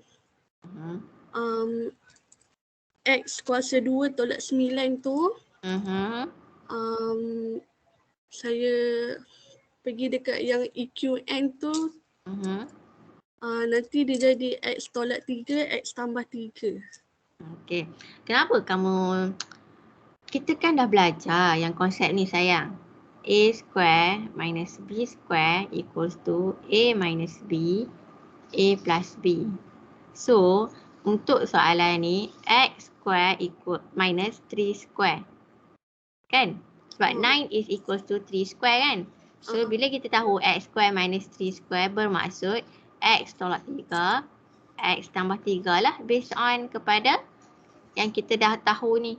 x kuasa 2 tolak 9 tu saya pergi dekat yang EQN tu nanti dia jadi x tolak 3 x tambah 3. Okay. Kenapa kamu... Kita kan dah belajar yang konsep ni sayang. A square minus B square equals to A minus B, A plus B. So, untuk soalan ni, x square equal minus 3 square. Kan? Sebab 9 is equals to 3 square kan? So, bila kita tahu x square minus 3 square bermaksud x tolak 3, x tambah 3 lah based on kepada yang kita dah tahu ni.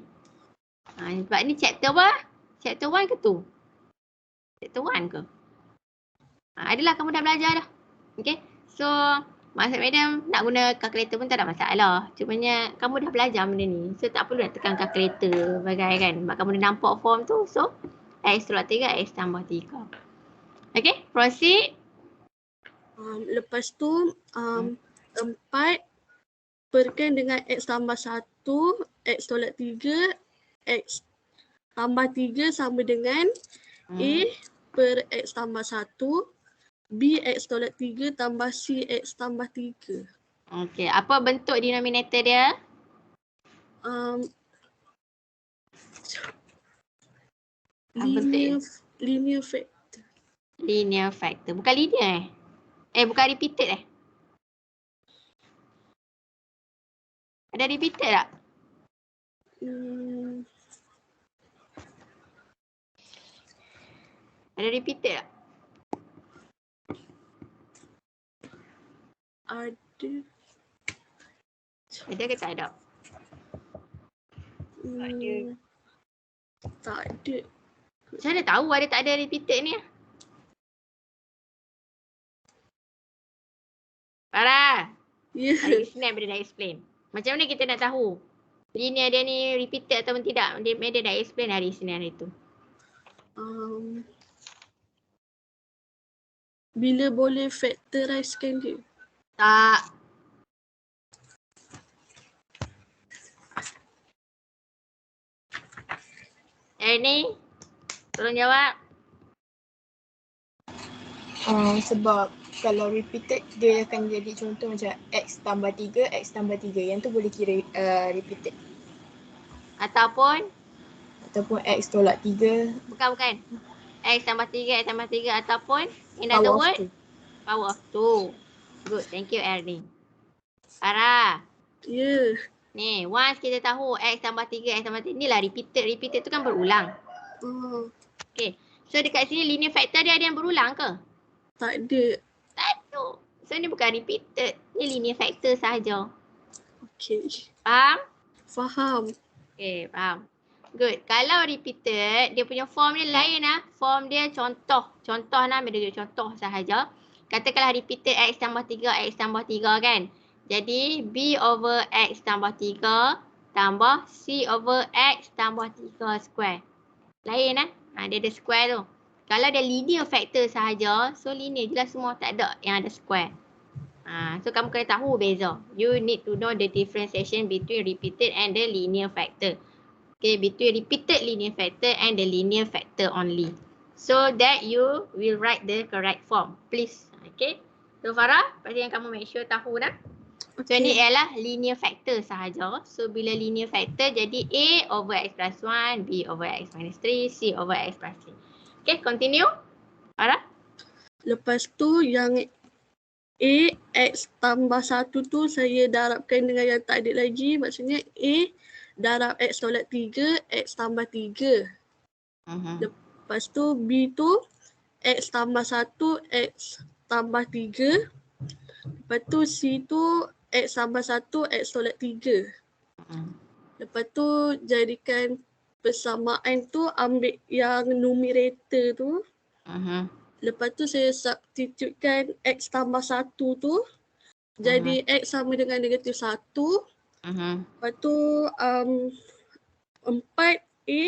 Sebab ni chapter apa? Chapter 1 ke tu? Chapter 1 ke? Adalah kamu dah belajar dah. Okay. So, maksud madam nak guna kalkulator pun tak ada masalah. Cumanya kamu dah belajar benda ni. So, tak perlu nak tekan kalkulator bagai kan. Sebab kamu dah nampak form tu. So, x tolak 3, x tambah 3. Okay, proceed. Lepas tu 4 perkan dengan x tambah 1, x tolak 3, x tambah 3 sama dengan A per x tambah 1, B x tolak 3 tambah C x tambah 3. Okay, apa bentuk denominator dia? Linear factor. Linear factor. Bukan linear bukan repeated Ada repeated tak? Ada repeated tak? Ada. Ada ke tak ada? Tak ada. Macam mana tahu ada tak ada repeated ni? Farah, Ya. hari Isnin Meda dah explain. Macam mana kita nak tahu linear dia ni repeated atau tidak? Meda dah explain hari Isnin hari tu. Bila boleh factorizekan dia? Tak. Ernie, tolong jawab. Sebab kalau repeated dia akan jadi contoh macam x tambah 3, x tambah 3. Yang tu boleh kira repeated. Ataupun X tolak 3, bukan. X tambah 3, X tambah 3 ataupun in other power of word 2. power of 2. Good, thank you Ernie. Farah, Ya. ni once kita tahu X tambah 3, X tambah 3 ni lah repeated. Repeated tu kan berulang. Okay, so dekat sini linear factor dia ada yang berulang ke? Tak ada. Tak ada. So ni bukan repeated, ni linear factor sahaja. Okay. Faham? Faham. Okay, faham. Good. Kalau repeated, dia punya form dia lain lah. Form dia contoh. Contoh lah, dia contoh sahaja. Katakanlah repeated x tambah 3, x tambah 3 kan. Jadi b over x tambah 3 tambah c over x tambah 3 square. Lain lah. Dia ada square tu. Kalau dia linear factor sahaja, so linear je lah semua. Tak ada yang ada square. So kamu kena tahu beza. You need to know the differentiation between repeated and the linear factor. Okay, between repeated linear factor and the linear factor only. So that you will write the correct form. Please. Okay. So Farah, pastikan kamu make sure tahu dah. So ni ialah linear factor sahaja. So bila linear factor jadi A over X plus 1, B over X minus 3, C over X plus 3. Okay, continue. Farah? Lepas tu yang A X tambah 1 tu saya darabkan dengan yang tak ada lagi. Maksudnya A darab X tolak 3, X tambah 3. Lepas tu B tu X tambah 1, X tambah 3. Lepas tu C tu X tambah 1, X tolak 3. Lepas tu jadikan persamaan tu ambil yang numerator tu. Lepas tu saya substitutekan X tambah 1 tu. Jadi X sama dengan negatif 1. Lepas tu 4 A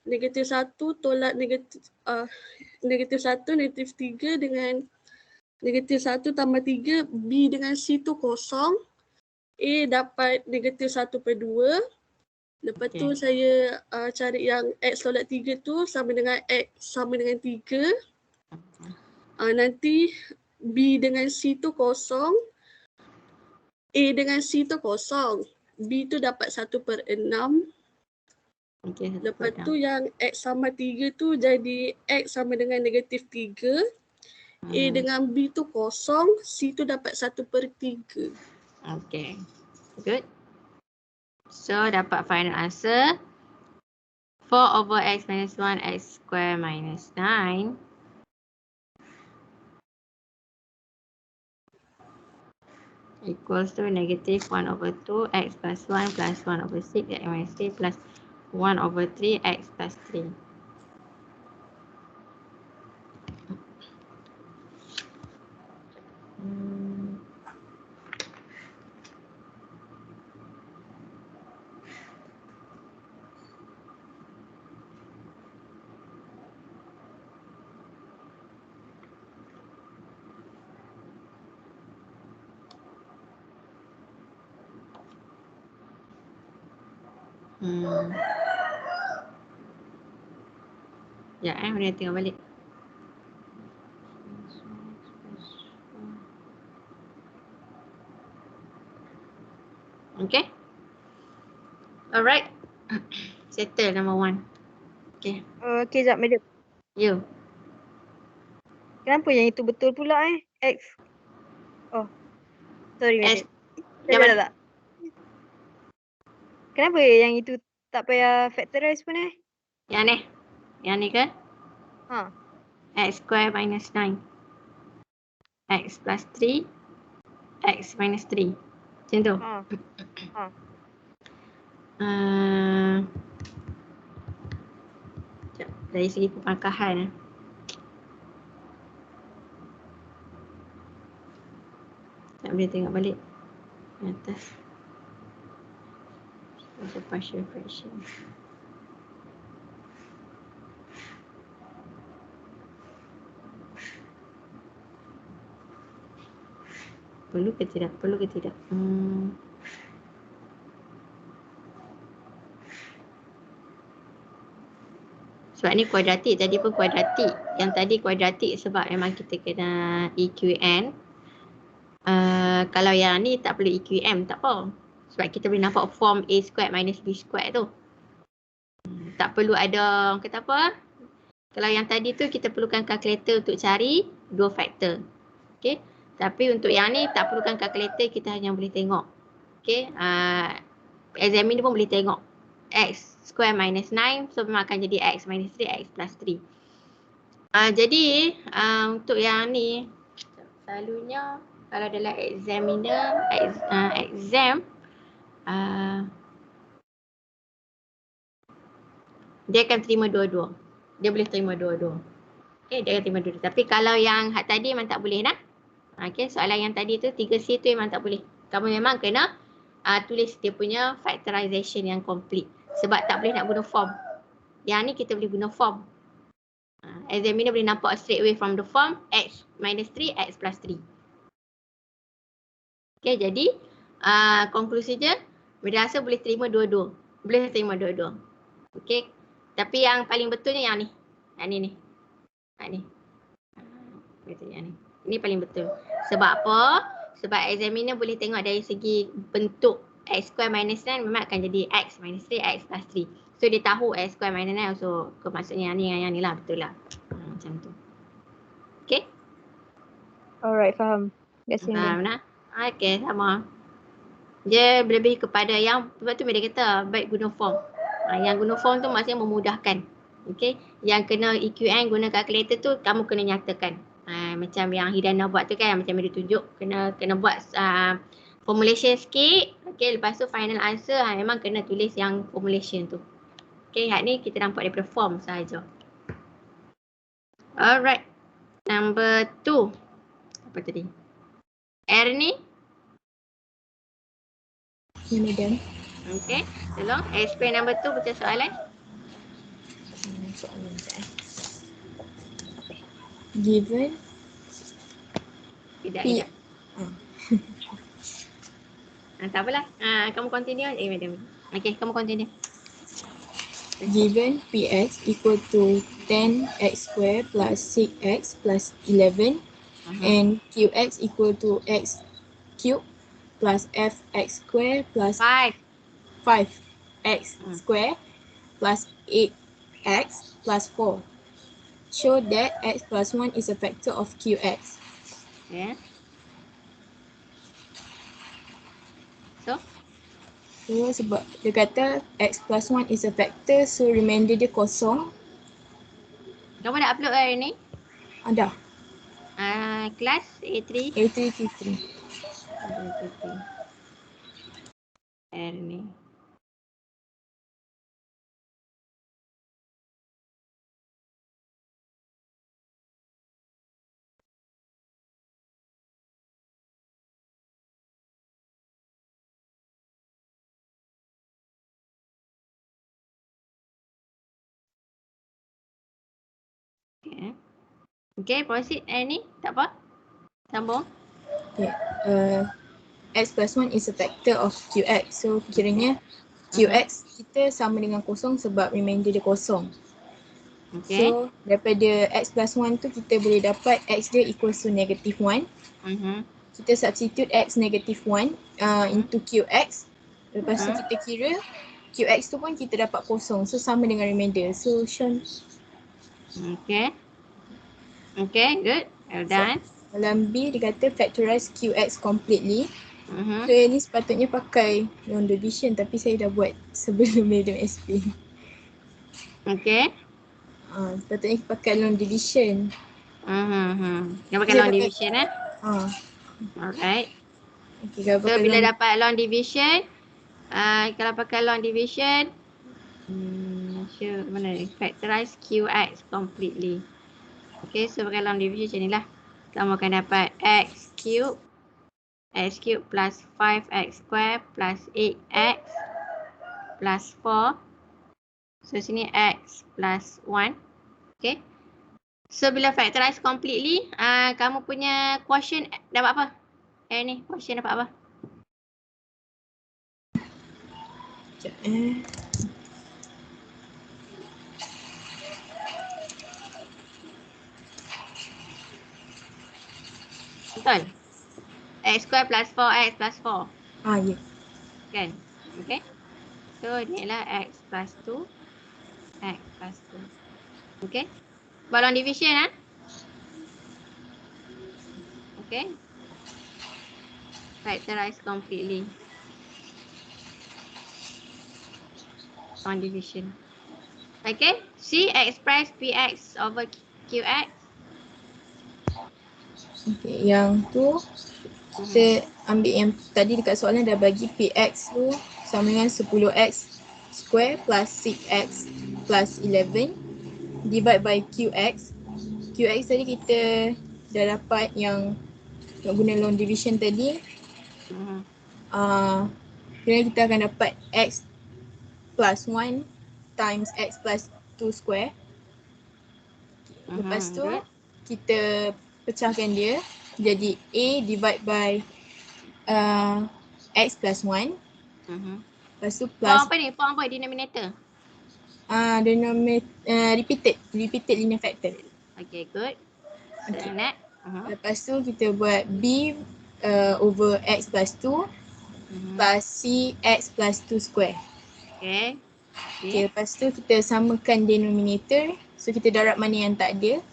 negatif 1 tolak negatif 1 negatif 3 dengan negatif 1 tambah 3 B dengan C tu kosong. A dapat negatif 1/2. Lepas tu saya cari yang X tolak 3 tu sama dengan X sama dengan 3. Nanti B dengan C tu kosong. A dengan C tu kosong. B tu dapat 1/6. Lepas tu yang X sama 3 tu jadi X sama dengan negatif 3. A dengan B tu kosong. C tu dapat 1/3. Okay. Good. So dapat final answer 4 over X minus 1 X square minus 9 equals to negative 1 over 2 X plus 1 plus 1 over 6 X minus 3 plus 1 over 3 X plus 3. Ya, boleh tengok balik. Okay. Alright. Settle number 1. Okay. Okay, sekejap madam. You. Kenapa yang itu betul pula X? Oh. Sorry madam. Yang Tak. Kenapa yang itu tak payah factorize pun Yang ni. Yang ni ke? X square minus 9. X plus 3. X minus 3. Macam tu. Sekejap. Dari segi pelangkahan. Tak boleh tengok balik atas. It's a partial fraction. Perlu ke tidak? Perlu ke tidak? Sebab ni kuadratik, tadi pun kuadratik. Yang tadi kuadratik sebab memang kita kena EQN. Kalau yang ni tak perlu EQM, tak apa. Sebab kita boleh nampak form A squared minus B squared tu. Tak perlu ada, kata apa? Kalau yang tadi tu kita perlukan kalkulator untuk cari dua faktor. Okay. Tapi untuk yang ni tak perlukan kalkulator, kita hanya boleh tengok. Okay. Examiner pun boleh tengok. X square minus 9, so memang akan jadi X minus 3, X plus 3. Jadi untuk yang ni, selalunya kalau dalam examiner, exam, dia akan terima dua-dua. Dia boleh terima dua-dua. Okay, dia akan terima dua-dua. Tapi kalau yang hak tadi memang tak boleh dah. Okay, soalan yang tadi tu 3C tu memang tak boleh. Kamu memang kena tulis dia punya factorization yang complete. Sebab tak boleh nak guna form. Yang ni kita boleh guna form. Examiner boleh nampak straight away from the form X minus 3, X plus 3. Okay, jadi konklusi je, berdasar boleh terima dua-dua. Boleh terima dua-dua. Okay. Tapi yang paling betulnya yang ni. Yang ni. Yang ni. Betul yang ni. Ini paling betul. Sebab apa? Sebab examiner boleh tengok dari segi bentuk X square minus 9 memang akan jadi X minus 3, X plus 3. So dia tahu X square minus 9, so maksudnya yang ni lah, betul lah. Macam tu. Okay? Alright, faham. Terima kasih. Faham nak? Okay, sama. Dia lebih kepada yang, sebab tu dia kata baik guna form. Yang guna form tu maksudnya memudahkan. Okay? Yang kena EQN guna kalkulator tu kamu kena nyatakan. Macam yang Hidana buat tu kan, macam dia tunjuk, kena buat formulation sikit. Okay, lepas tu final answer memang kena tulis yang formulation tu. Okay, hak ni kita nampak daripada form sahaja. Alright. Number 2. Apa tadi? R ni? Ya, madam. Okay, tolong explain number 2 baca soalan. Soalan sekejap. Given Tidak. Tak apalah. Kamu continue. Madam. Okay, kamu continue. Given Px equal to 10x square plus 6x plus 11 and Qx equal to x cube plus fx square plus 5x square plus 8x plus 4. Show that x plus 1 is a factor of Qx. Yeah. So? So sebab dia kata x plus 1 is a factor, so remainder dia kosong. Kamu dah upload hari ni? Ada. Kelas A3? A3, Q3. R ni. Okay, proceed ni. Tak apa. Sambung. Okay. X plus 1 is a factor of Qx. So kiranya Qx kita sama dengan kosong sebab remainder dia kosong. Okay. So daripada X plus 1 tu kita boleh dapat X dia equals to negative 1. Kita substitute X negative 1 into Qx. Lepas tu kita kira Qx tu pun kita dapat kosong. So sama dengan remainder. So Sean. Okay. Okay, good. Well done. So, dalam B dia kata factorize Qx completely. So yang ni sepatutnya pakai long division tapi saya dah buat sebelum Madam SP. Okay. Sepatutnya pakai long division. Dia pakai long division Alright. Okay, so bila dapat long division, kalau pakai long division, mana ni? Factorize Qx completely. Okay, so pakai long division macam ni lah. Kamu akan dapat X cube x cube plus 5x square plus 8x plus 4. So sini x plus 1. Okay. So bila factorize completely, kamu punya quotient dapat apa? Ni quotient dapat apa? Sekejap Betul? X square plus 4x plus 4. Ya. Kan? Okay. So ni adalah x plus 2. X plus 2. Okay. Buat long division Okay. Factorize completely. Long division. Okay. C express Px over Qx. Okay, yang tu kita ambil yang tadi dekat soalan dah bagi Px tu sama dengan 10x square plus 6x plus 11 divide by Qx. Qx tadi kita dah dapat yang nak guna long division tadi. Kemudian kita akan dapat x plus 1 times x plus 2 square. Lepas tu kita pecahkan dia jadi a divide by x plus 1. Lepas tu plus Form apa ni? Form apa? Denominator. repeated linear factor. Okay, good. So Okay. next. Lepas tu kita buat b over x plus 2 plus c x plus 2 square. Okay. Okay, lepas tu kita samakan denominator. So kita darab mana yang tak ada.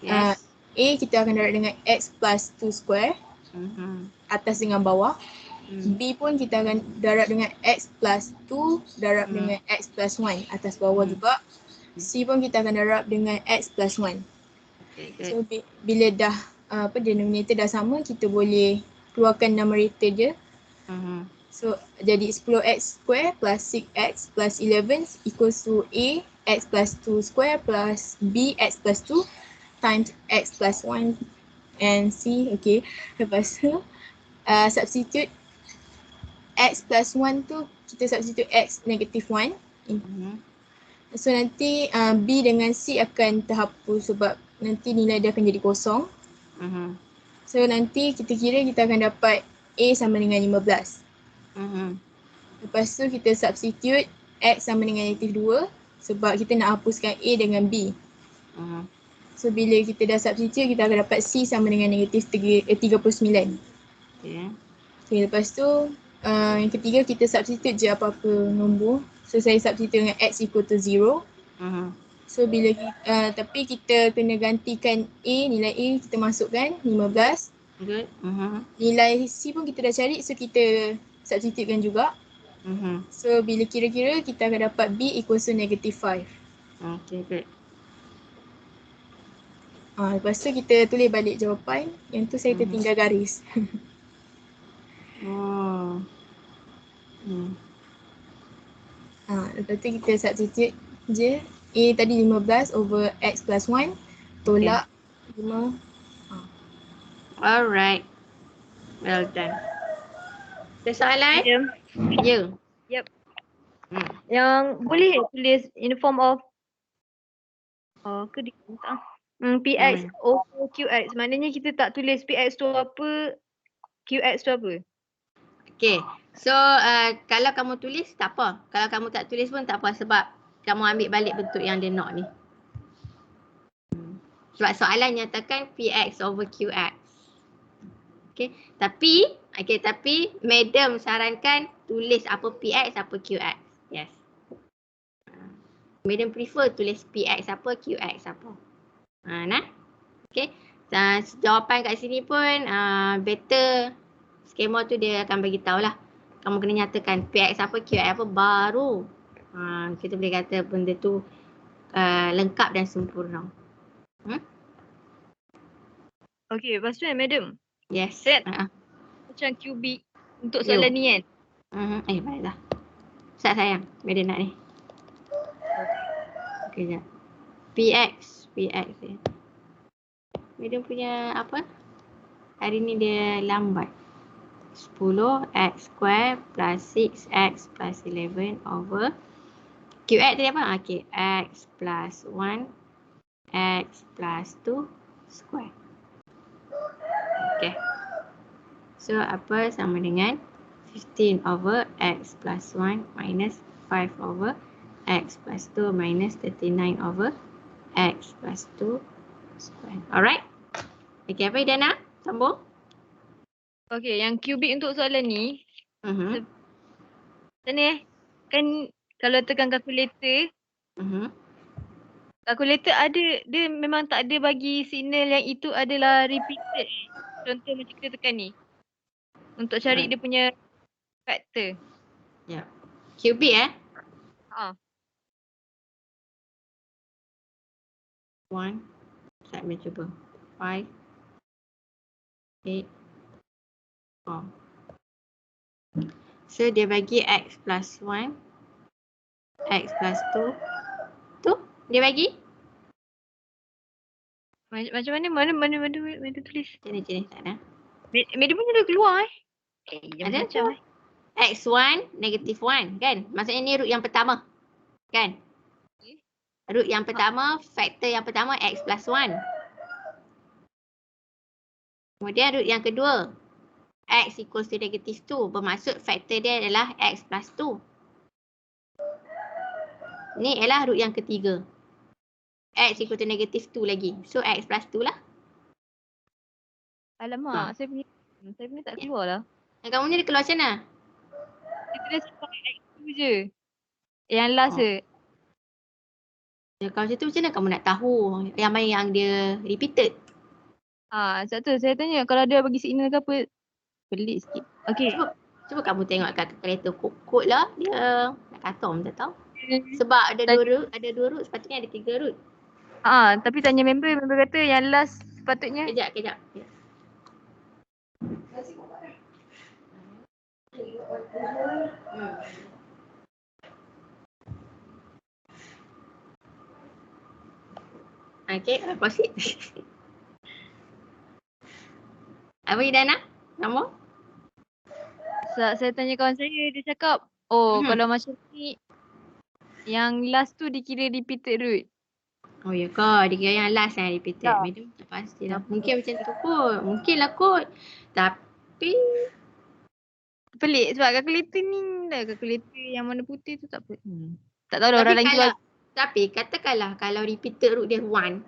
Yes. A kita akan darab dengan x plus 2 square atas dengan bawah. B pun kita akan darab dengan x plus 2 darab dengan x plus 1 atas bawah juga. C pun kita akan darab dengan x plus 1. Okay, good. So bila dah denominator dah sama, kita boleh keluarkan numerator je. So jadi 10x square plus 6x plus 11 equals to A x plus 2 square plus B x plus 2 times x plus 1 and C. Okay, lepas tu substitute x plus 1 tu kita substitute x negative 1. So nanti B dengan C akan terhapus sebab nanti nilai dia akan jadi kosong. So nanti kita kira kita akan dapat A sama dengan 15. Lepas tu kita substitute x sama dengan negative 2 sebab kita nak hapuskan A dengan B. So bila kita dah substitute kita akan dapat C sama dengan negative 39. Okay, lepas tu yang ketiga kita substitute je apa-apa nombor. So saya substitute dengan x equal to 0. So bila tapi kita kena gantikan A, nilai A kita masukkan 15. Good. Nilai C pun kita dah cari, so kita substitutekan juga. So bila kira-kira kita akan dapat B equals to negative 5. Okay, good. Lepas tu kita tulis balik jawapan. Yang tu saya tertinggal garis. Lepas tu kita substitute je. A tadi 15 over x plus 1 tolak 5. Alright. Well done. Ada soalan? Ya. Yep. Yang boleh tulis in the form of PX over QX. Maknanya kita tak tulis PX tu apa, QX tu apa. Okay. So kalau kamu tulis tak apa. Kalau kamu tak tulis pun tak apa sebab kamu ambil balik bentuk yang dia nak ni. Sebab soalan nyatakan PX over QX. Okay. Tapi madam sarankan tulis apa PX apa QX. Yes. Madam prefer tulis PX apa QX apa. Nah. Okay. Jawapan kat sini pun better skema tu dia akan bagi tahu lah. Kamu kena nyatakan PX apa QX apa baru kita boleh kata benda tu lengkap dan sempurna. Okay, lepas tu madam. Yes. Macam cubic untuk soalan ni kan. Baiklah. Ustaz sayang, madam nak ni. Okay, sekejap. PX Madam punya apa? Hari ni dia lambat. 10x square plus 6x plus 11 over QX tadi apa? Okay, x plus 1 x plus 2 square. Okay. So apa sama dengan 15 over x plus 1 minus 5 over x plus 2 minus 39 over x plus 2 square. Alright? Okay, apa Idana? Sambung? Okey, yang kubik untuk soalan ni, macam ni kan kalau tekan kalkulator, kalkulator ada, dia memang tak ada bagi signal yang itu adalah repeated. Contoh macam kita tekan ni. Untuk cari dia punya factor. Ya. Kubik Ha. 1. Saya ambil cuba. 5. 8. Oh. So dia bagi x plus 1. X plus 2. Tu? Dia bagi? Macam mana tulis? Macam ni. Tak ada. Medium punya dah keluar Ada macam tu. X1 negative 1 kan? Maksudnya ni root yang pertama. Kan? Root yang pertama, faktor yang pertama x plus 1. Kemudian root yang kedua, x equals to negative 2. Bermaksud faktor dia adalah x plus 2. Ni ialah root yang ketiga. X equal to negative 2 lagi. So x plus 2 lah. Alamak, saya punya tak keluar lah. Yang kamu ni dia keluar macam mana? Kita dah sampai X2 je. Yang last je. Ya, kalau macam tu macam mana kamu nak tahu yang mana yang dia repeated? Sebab tu saya tanya kalau dia bagi signal ke apa. Pelik sikit. Okey. Cuba kamu tengok kat kalkulator kod lah. Dia nak kata orang tak tahu. Sebab ada dua root, sepatutnya ada 3 root. Tapi tanya member kata yang last sepatutnya. Kejap. Okay, proceed. Apa Idana? Nombor? Saya tanya kawan saya, dia cakap, kalau macam ni, yang last tu dikira repeated root. Oh ya ke? Dia kira yang last yang repeated. Medium tak pasti lah. Mungkin macam tu kot. Mungkin lah kot. Tapi pelik sebab kalkulator ni kalkulator yang warna putih tu tak apa. Tak tahu dah orang lain keluar. Tapi katakanlah kalau repeated root dia 1.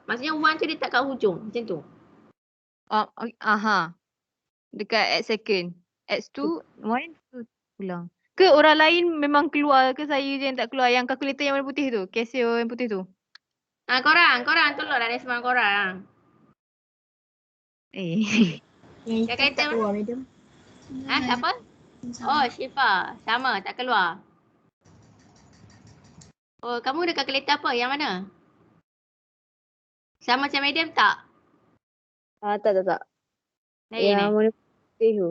Maksudnya 1 tu dia tak kat hujung. Macam tu. Dekat X second. X2, 1, 2 pulang. Ke orang lain memang keluar ke saya je yang tak keluar? Yang kalkulator yang warna putih tu? Casio yang putih tu? Korang tolonglah respon korang. Yang itu Kata tak keluar madam. Siapa? Oh, Syifa. Sama, tak keluar. Oh, kamu ada kalkulator apa? Yang mana? Sama macam medium tak? Tak. Lain Yang mana putih tu.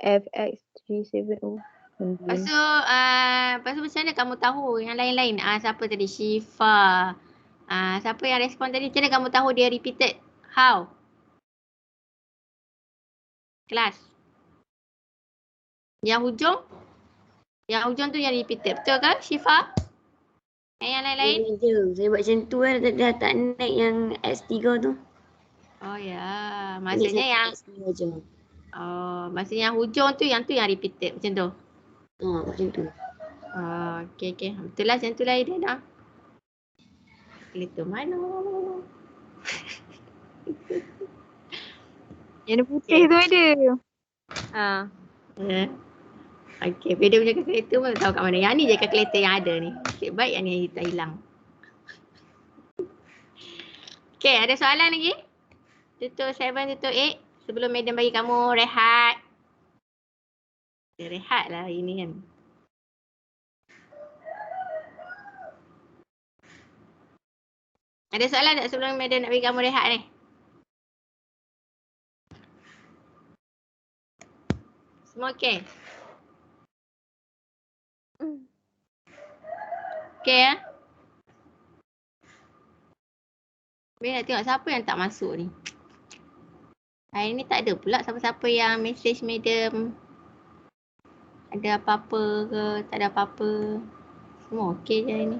FX370. Lepas tu macam mana kamu tahu yang lain-lain? Siapa tadi? Syifa. Siapa yang respon tadi? Macam mana kamu tahu dia repeated? How? Kelas. Yang hujung tu yang repeated. Betul ke Syifa? Yang lain-lain? Je. Saya buat macam tu kan. Dah tak naik yang X3 tu. Oh ya. Maksudnya yang X3 je. maksudnya yang hujung tu yang repeated. Macam tu? Macam tu. Okay. Betul lah macam tu lah dia dah. Kalkulator mana? Yang putih tu ada. Okay, beda punya kalkulator pun tak tahu kat mana. Yang ni je kalkulator yang ada ni. Okay, baik yang ni tak hilang. Okay, ada soalan lagi? Tutup 7, tutup 8. Sebelum madam bagi kamu rehat. Rehat lah hari ni kan. Ada soalan tak sebelum madam nak bagi kamu rehat ni? Semua okey? Okey ya? Bila nak tengok siapa yang tak masuk ni. Hari ni tak ada pula siapa-siapa yang message madam. Ada apa-apa ke, tak ada apa-apa. Semua okey je hari ni.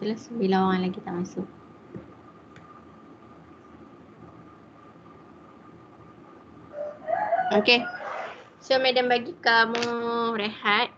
Itulah 9 orang lagi tak masuk. Okay. So madam bagi kamu rehat.